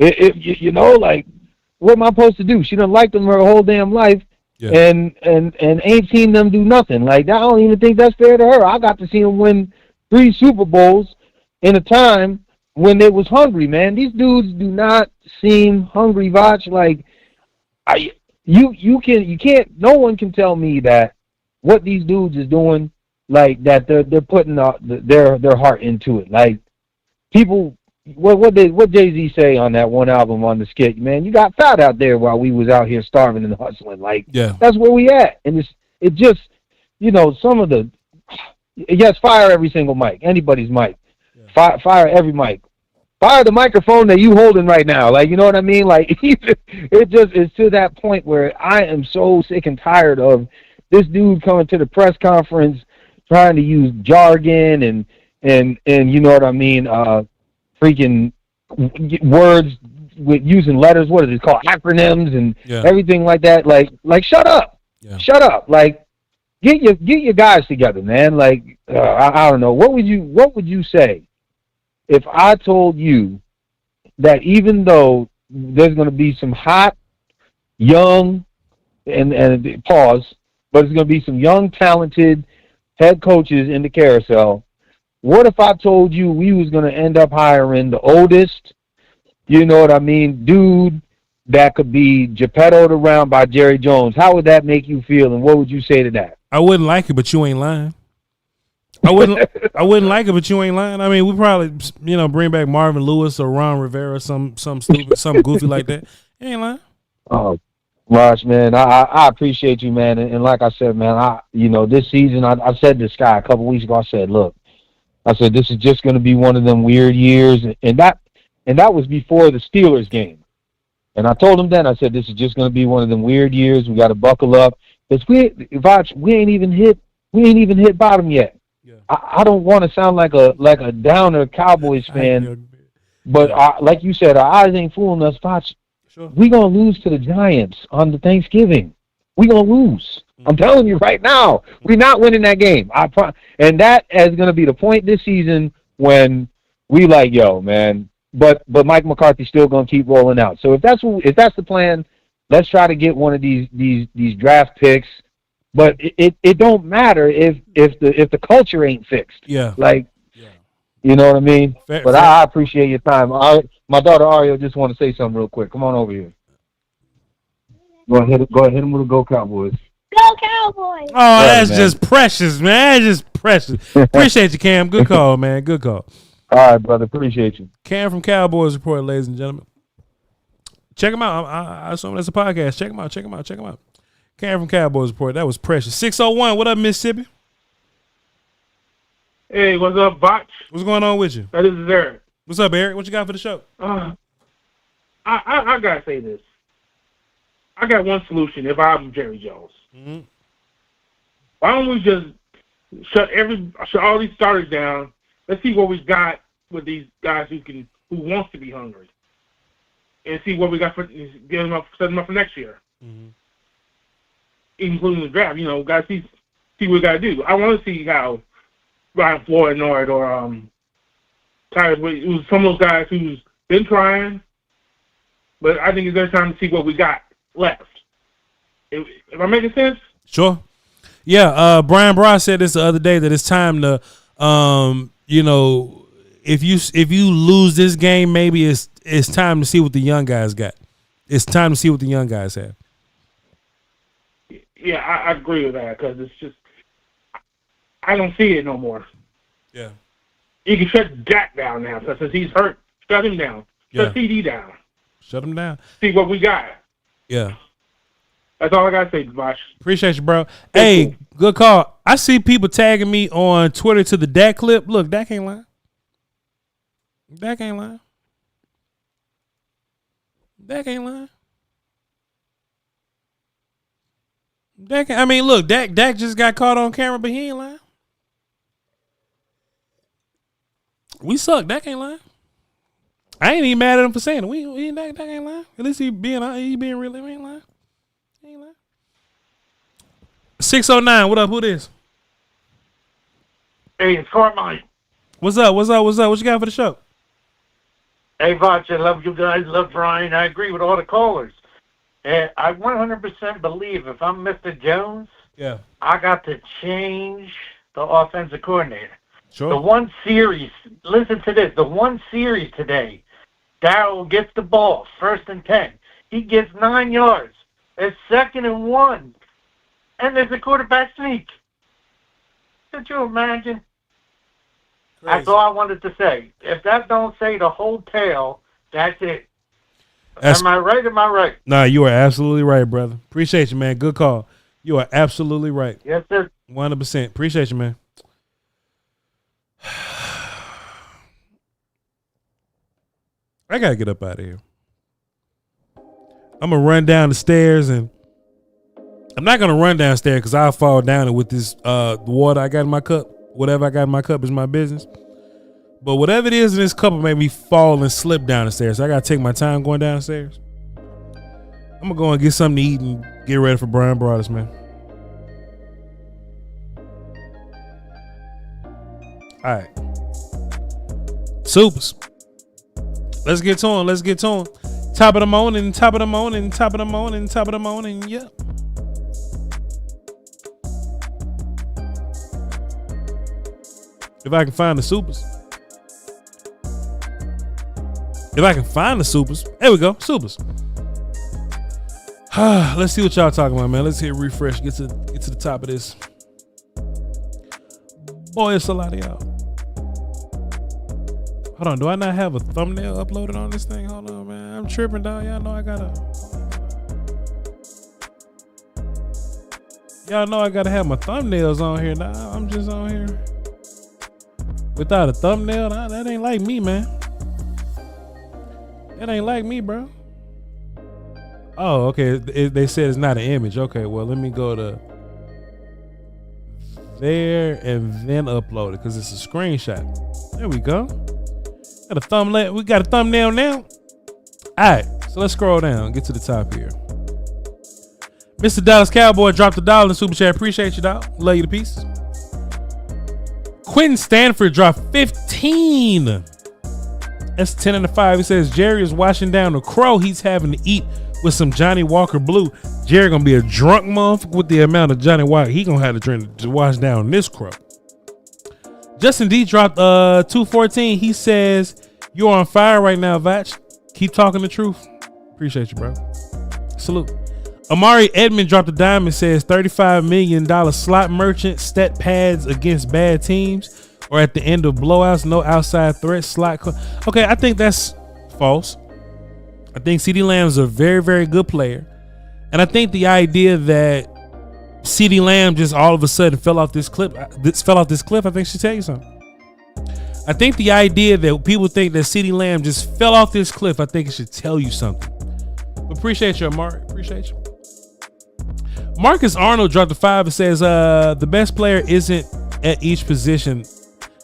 Speaker 5: What am I supposed to do? She done liked them her whole damn life. Yeah. And ain't seen them do nothing. I don't even think that's fair to her. I got to see them win 3 Super Bowls in a time when they was hungry, man. These dudes do not seem hungry, Voch. You can't. No one can tell me that what these dudes is doing, that they're putting their heart into it. People. What Jay-Z say on that one album on the skit, man? You got fat out there while we was out here starving and hustling. That's where we at. And it just, some of the, yes, fire every single mic, anybody's mic. Yeah. Fire every mic. Fire the microphone that you holding right now. You know what I mean? It just is to that point where I am so sick and tired of this dude coming to the press conference trying to use jargon and you know what I mean, freaking words with using letters. What is it called? Acronyms and everything like that. Shut up. Yeah. Shut up. Get your guys together, man. I don't know. What would you say if I told you that even though there's going to be some hot, young, and pause, but there's going to be some young, talented head coaches in the carousel. What if I told you we was going to end up hiring the oldest, you know what I mean, dude that could be Geppettoed around by Jerry Jones? How would that make you feel, and what would you say to that?
Speaker 2: I wouldn't like it, but you ain't lying. I wouldn't like it, but you ain't lying. I mean, we probably, bring back Marvin Lewis or Ron Rivera, some stupid, something goofy like that. You ain't lying.
Speaker 5: Oh, Rosh, man, I appreciate you, man. And like I said, man, this season, I said to Sky a couple weeks ago, I said, look, this is just going to be one of them weird years. And that was before the Steelers game. And I told him then, I said, this is just going to be one of them weird years. We got to buckle up. Because we ain't even hit bottom yet. Yeah. I don't want to sound like a downer Cowboys fan, but like you said, our eyes ain't fooling us. Voch,
Speaker 2: Sure.
Speaker 5: We gonna lose to the Giants on the Thanksgiving. We gonna lose. I'm telling you right now, we're not winning that game. And that is gonna be the point this season when we like, yo, man. But Mike McCarthy's still gonna keep rolling out. So if that's the plan, let's try to get one of these draft picks. But it don't matter if the culture ain't fixed.
Speaker 2: Yeah.
Speaker 5: Like, you know what I mean?
Speaker 2: Fair.
Speaker 5: I appreciate your time. My daughter Ario just want to say something real quick. Come on over here. Go ahead, hit him with a Go Cowboys.
Speaker 9: Go Cowboys!
Speaker 2: Oh, that's just precious, man. That's just precious. Appreciate you, Cam. Good call, man. Good call.
Speaker 5: All right, brother. Appreciate you.
Speaker 2: Cam from Cowboys Report, ladies and gentlemen. Check him out. I assume that's a podcast. Check him out. Cam from Cowboys Report. That was precious. 601. What up, Mississippi?
Speaker 10: Hey, what's up, Voch?
Speaker 2: What's going on with you?
Speaker 10: This is Eric.
Speaker 2: What's up, Eric? What you got for the show?
Speaker 10: I gotta say this. I got one solution if I'm Jerry Jones.
Speaker 2: Mm-hmm.
Speaker 10: Why don't we just shut all these starters down? Let's see what we got with these guys who wants to be hungry, and see what we got for set them up for next year, including the draft. You know, guys, see what we got to do. I want to see how Brian Floyd or some of those guys who's been trying, but I think it's their time to see what we got left. Am I making sense?
Speaker 2: Sure. Yeah, Brian Bra said this the other day that it's time to, if you lose this game, maybe it's time to see what the young guys got. It's time to see what the young guys have.
Speaker 10: Yeah, I agree with that because it's just I don't see it no more.
Speaker 2: Yeah.
Speaker 10: You can shut Jack down now since he's hurt. Shut him down. Shut CD down.
Speaker 2: Shut him down.
Speaker 10: See what we got.
Speaker 2: Yeah.
Speaker 10: That's all I got to say, Voch.
Speaker 2: Appreciate you, bro. Hey, good call. I see people tagging me on Twitter to the Dak clip. Look, Dak ain't lying. Dak ain't lying. Dak ain't lying. Look, Dak just got caught on camera, but he ain't lying. We suck. Dak ain't lying. I ain't even mad at him for saying it. Dak ain't lying. At least he being real. He ain't lying. 609. What up? Who this?
Speaker 11: Hey, it's Carmine.
Speaker 2: What's up? What you got for the show?
Speaker 11: Hey, Voch, I love you guys. Love Brian. I agree with all the callers. And I 100% believe if I'm Mr. Jones, I got to change the offensive coordinator.
Speaker 2: Sure.
Speaker 11: The one series, listen to this, the one series today, Darryl gets the ball, 1st and 10. He gets 9 yards. It's 2nd and 1. And there's a quarterback sneak. Could you imagine? Crazy. That's all I wanted to say. If that don't say the whole tale, that's it. Am I right? Am I right?
Speaker 2: Nah, you are absolutely right, brother. Appreciate you, man. Good call. You are absolutely right.
Speaker 11: Yes, sir.
Speaker 2: 100%. Appreciate you, man. I got to get up out of here. I'm going to run down the stairs, and I'm not going to run downstairs because I'll fall down with this water I got in my cup. Whatever I got in my cup is my business. But whatever it is in this cup will make me fall and slip down the stairs. So I got to take my time going downstairs. I'm going to go and get something to eat and get ready for Brian Broadus, man. All right. Supers. Let's get to him. Top of the morning. Yep. If I can find the supers. There we go. Supers. Let's see what y'all talking about, man. Let's hit refresh. Get to the top of this. Boy, it's a lot of y'all. Hold on. Do I not have a thumbnail uploaded on this thing? Hold on, man. I'm tripping, dog. Y'all know I gotta have my thumbnails on here now. I'm just on here without a thumbnail. That ain't like me, man. That ain't like me, bro. Oh, okay. They said it's not an image. Okay, well, let me go to there and then upload it because it's a screenshot. There we go. We got a thumbnail now. All right. So let's scroll down, get to the top here. Mr. Dallas Cowboy dropped $1 in Super Chat. Appreciate you, dog. Love you to pieces. Quentin Stanford dropped 15. That's 10 and a 5. He says Jerry is washing down the crow he's having to eat with some Johnny Walker Blue. Jerry gonna be a drunk motherfucker with the amount of Johnny Walker he gonna have to drink to wash down this crow. Justin D dropped 214. He says you're on fire right now, Voch. Keep talking the truth. Appreciate you, bro. Salute. Amari Edmond dropped a dime and says $35 million slot merchant stat pads against bad teams or at the end of blowouts, no outside threat slot. Okay, I think that's false. I think CeeDee Lamb is a very, very good player. And I think the idea that CeeDee Lamb just all of a sudden fell off this cliff, I think should tell you something. I think the idea that people think that CeeDee Lamb just fell off this cliff, I think it should tell you something. But appreciate you, Amari. Appreciate you. Marcus Arnold dropped a 5 and says the best player isn't at each position.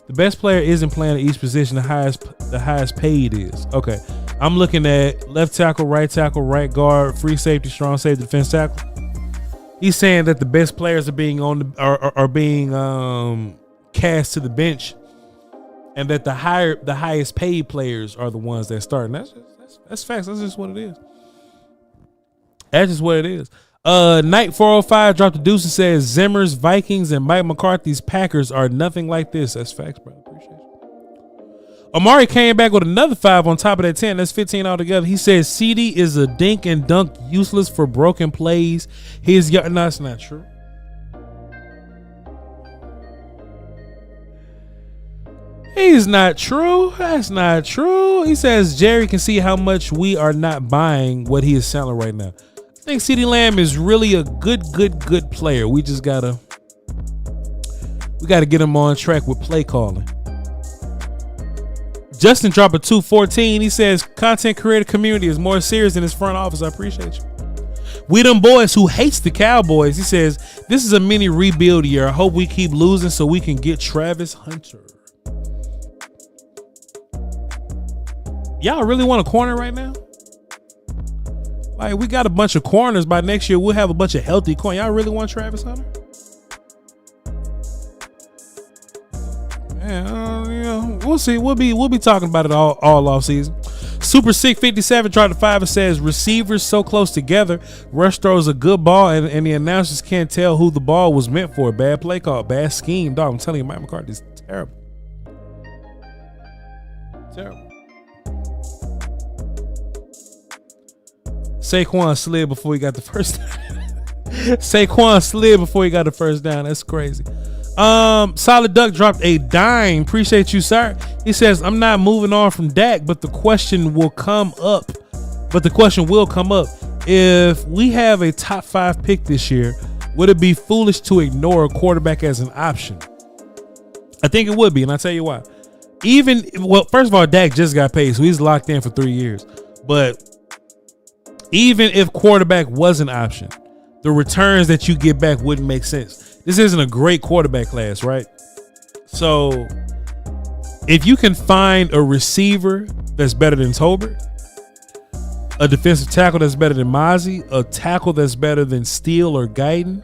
Speaker 2: The best player isn't playing at each position. The highest paid is. Okay. I'm looking at left tackle, right guard, free safety, strong safety, defense tackle. He's saying that the best players are being cast to the bench, and that the highest paid players are the ones that start. And that's facts. That's just what it is. That's just what it is. Night 405 dropped a deuce and says Zimmer's Vikings and Mike McCarthy's Packers are nothing like this. That's facts, bro. Appreciate you. Amari came back with another 5 on top of that 10. That's 15 altogether. He says CD is a dink and dunk, useless for broken plays. He's young. No, that's not true. He's not true. That's not true. He says Jerry can see how much we are not buying what he is selling right now. I think CeeDee Lamb is really a good player. We just gotta get him on track with play calling. Justin dropped a 214. He says content creator community is more serious than his front office. I appreciate you. We them boys who hates the Cowboys. He says this is a mini rebuild year. I hope we keep losing so we can get Travis Hunter. Y'all really want a corner right now? Like, we got a bunch of corners. By next year, we'll have a bunch of healthy corners. Y'all really want Travis Hunter? Man, we'll see. We'll be talking about it all off season. Super Sick 57 tried to 5 and says receivers so close together. Rush throws a good ball and the announcers can't tell who the ball was meant for. Bad play call, bad scheme, dog. I'm telling you, Mike McCarthy's terrible. Terrible. Saquon slid before he got the first down. Saquon slid before he got the first down. That's crazy. Solid Duck dropped a dime. Appreciate you, sir. He says, I'm not moving on from Dak, but the question will come up. If we have a top 5 pick this year, would it be foolish to ignore a quarterback as an option? I think it would be, and I'll tell you why. First of all, Dak just got paid, so he's locked in for 3 years. But even if quarterback was an option, the returns that you get back wouldn't make sense. This isn't a great quarterback class, right? So if you can find a receiver that's better than Tolbert, a defensive tackle that's better than Mozzie, a tackle that's better than Steele or Guyton,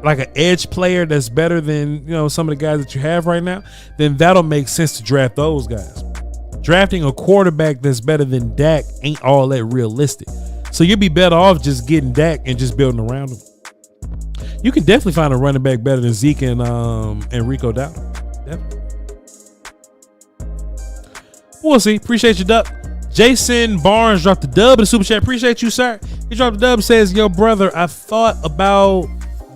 Speaker 2: like an edge player that's better than, some of the guys that you have right now, then that'll make sense to draft those guys. Drafting a quarterback that's better than Dak ain't all that realistic. So you'd be better off just getting Dak and just building around him. You can definitely find a running back better than Zeke and Rico Dowdle. Definitely. We'll see. Appreciate you, Duck. Jason Barnes dropped the dub in the super chat. Appreciate you, sir. He dropped the dub. Says, yo, brother, I thought about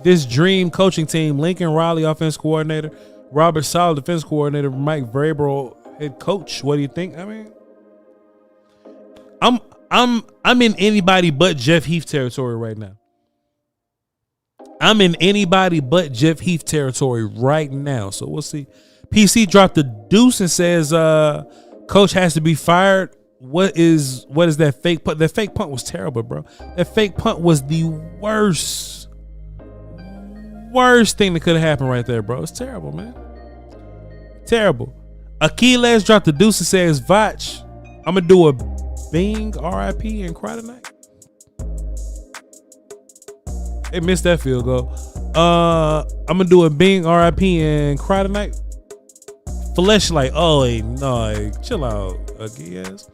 Speaker 2: this dream coaching team. Lincoln Riley, offense coordinator. Robert Saleh, defense coordinator. Mike Vrabel, head coach. What do you think? I mean, I'm in anybody but Jeff Heath territory right now. I'm in anybody but Jeff Heath territory right now. So we'll see. PC dropped the deuce and says, coach has to be fired. What is that fake punt? That fake punt was terrible, bro. That fake punt was the worst thing that could have happened right there, bro. It's terrible, man. Terrible. Achilles dropped the deuce and says, Voch, I'm gonna do a Bing RIP and cry tonight. They missed that field goal. I'm gonna do a Bing RIP and cry tonight. Fleshlight. Oh, no, chill out, yes.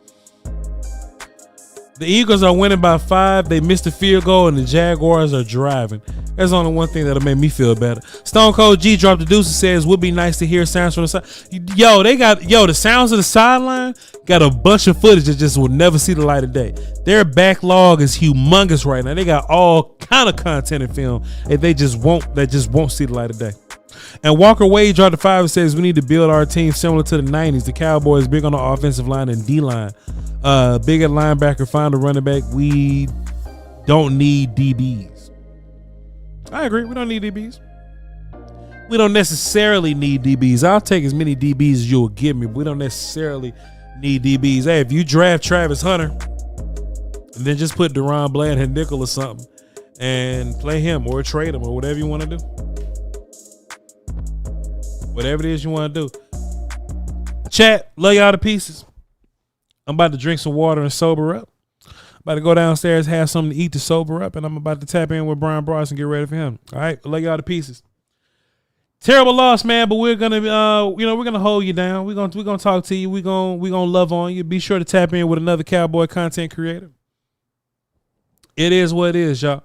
Speaker 2: The Eagles are winning by 5. They missed the field goal, and the Jaguars are driving. That's only one thing that'll make me feel better. Stone Cold G dropped the deuce and says, would be nice to hear sounds from the side. The sounds of the sideline got a bunch of footage that just will never see the light of day. Their backlog is humongous right now. They got all kind of content in film that just won't see the light of day. And Walker Wade dropped the 5 and says, we need to build our team similar to the 90s. The Cowboys big on the offensive line and D-line. Big at linebacker, find a running back. We don't need DBs. I agree. We don't need DBs. We don't necessarily need DBs. I'll take as many DBs as you'll give me, but we don't necessarily need DBs. Hey, if you draft Travis Hunter and then just put Deron Bland and nickel or something and play him or trade him or whatever you want to do. Whatever it is you want to do. Chat, love y'all to pieces. I'm about to drink some water and sober up. About to go downstairs, have something to eat to sober up, and I'm about to tap in with Brian Bros and get ready for him. All right, love y'all to pieces. Terrible loss, man, but we're gonna, we're gonna hold you down. We're gonna talk to you. We're gonna love on you. Be sure to tap in with another Cowboy content creator. It is what it is, y'all.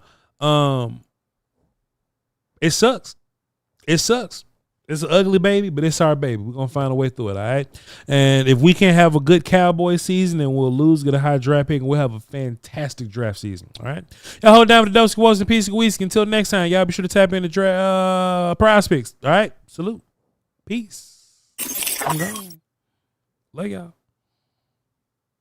Speaker 2: It sucks. It sucks. It's an ugly baby, but it's our baby. We're going to find a way through it, all right? And if we can have a good Cowboy season and we'll lose, get a high draft pick, and we'll have a fantastic draft season, all right? Y'all hold down for the Dosey Walls and Piece of Whiskey. Until next time, y'all be sure to tap in the prize picks, all right? Salute. Peace. I'm gone. Love y'all.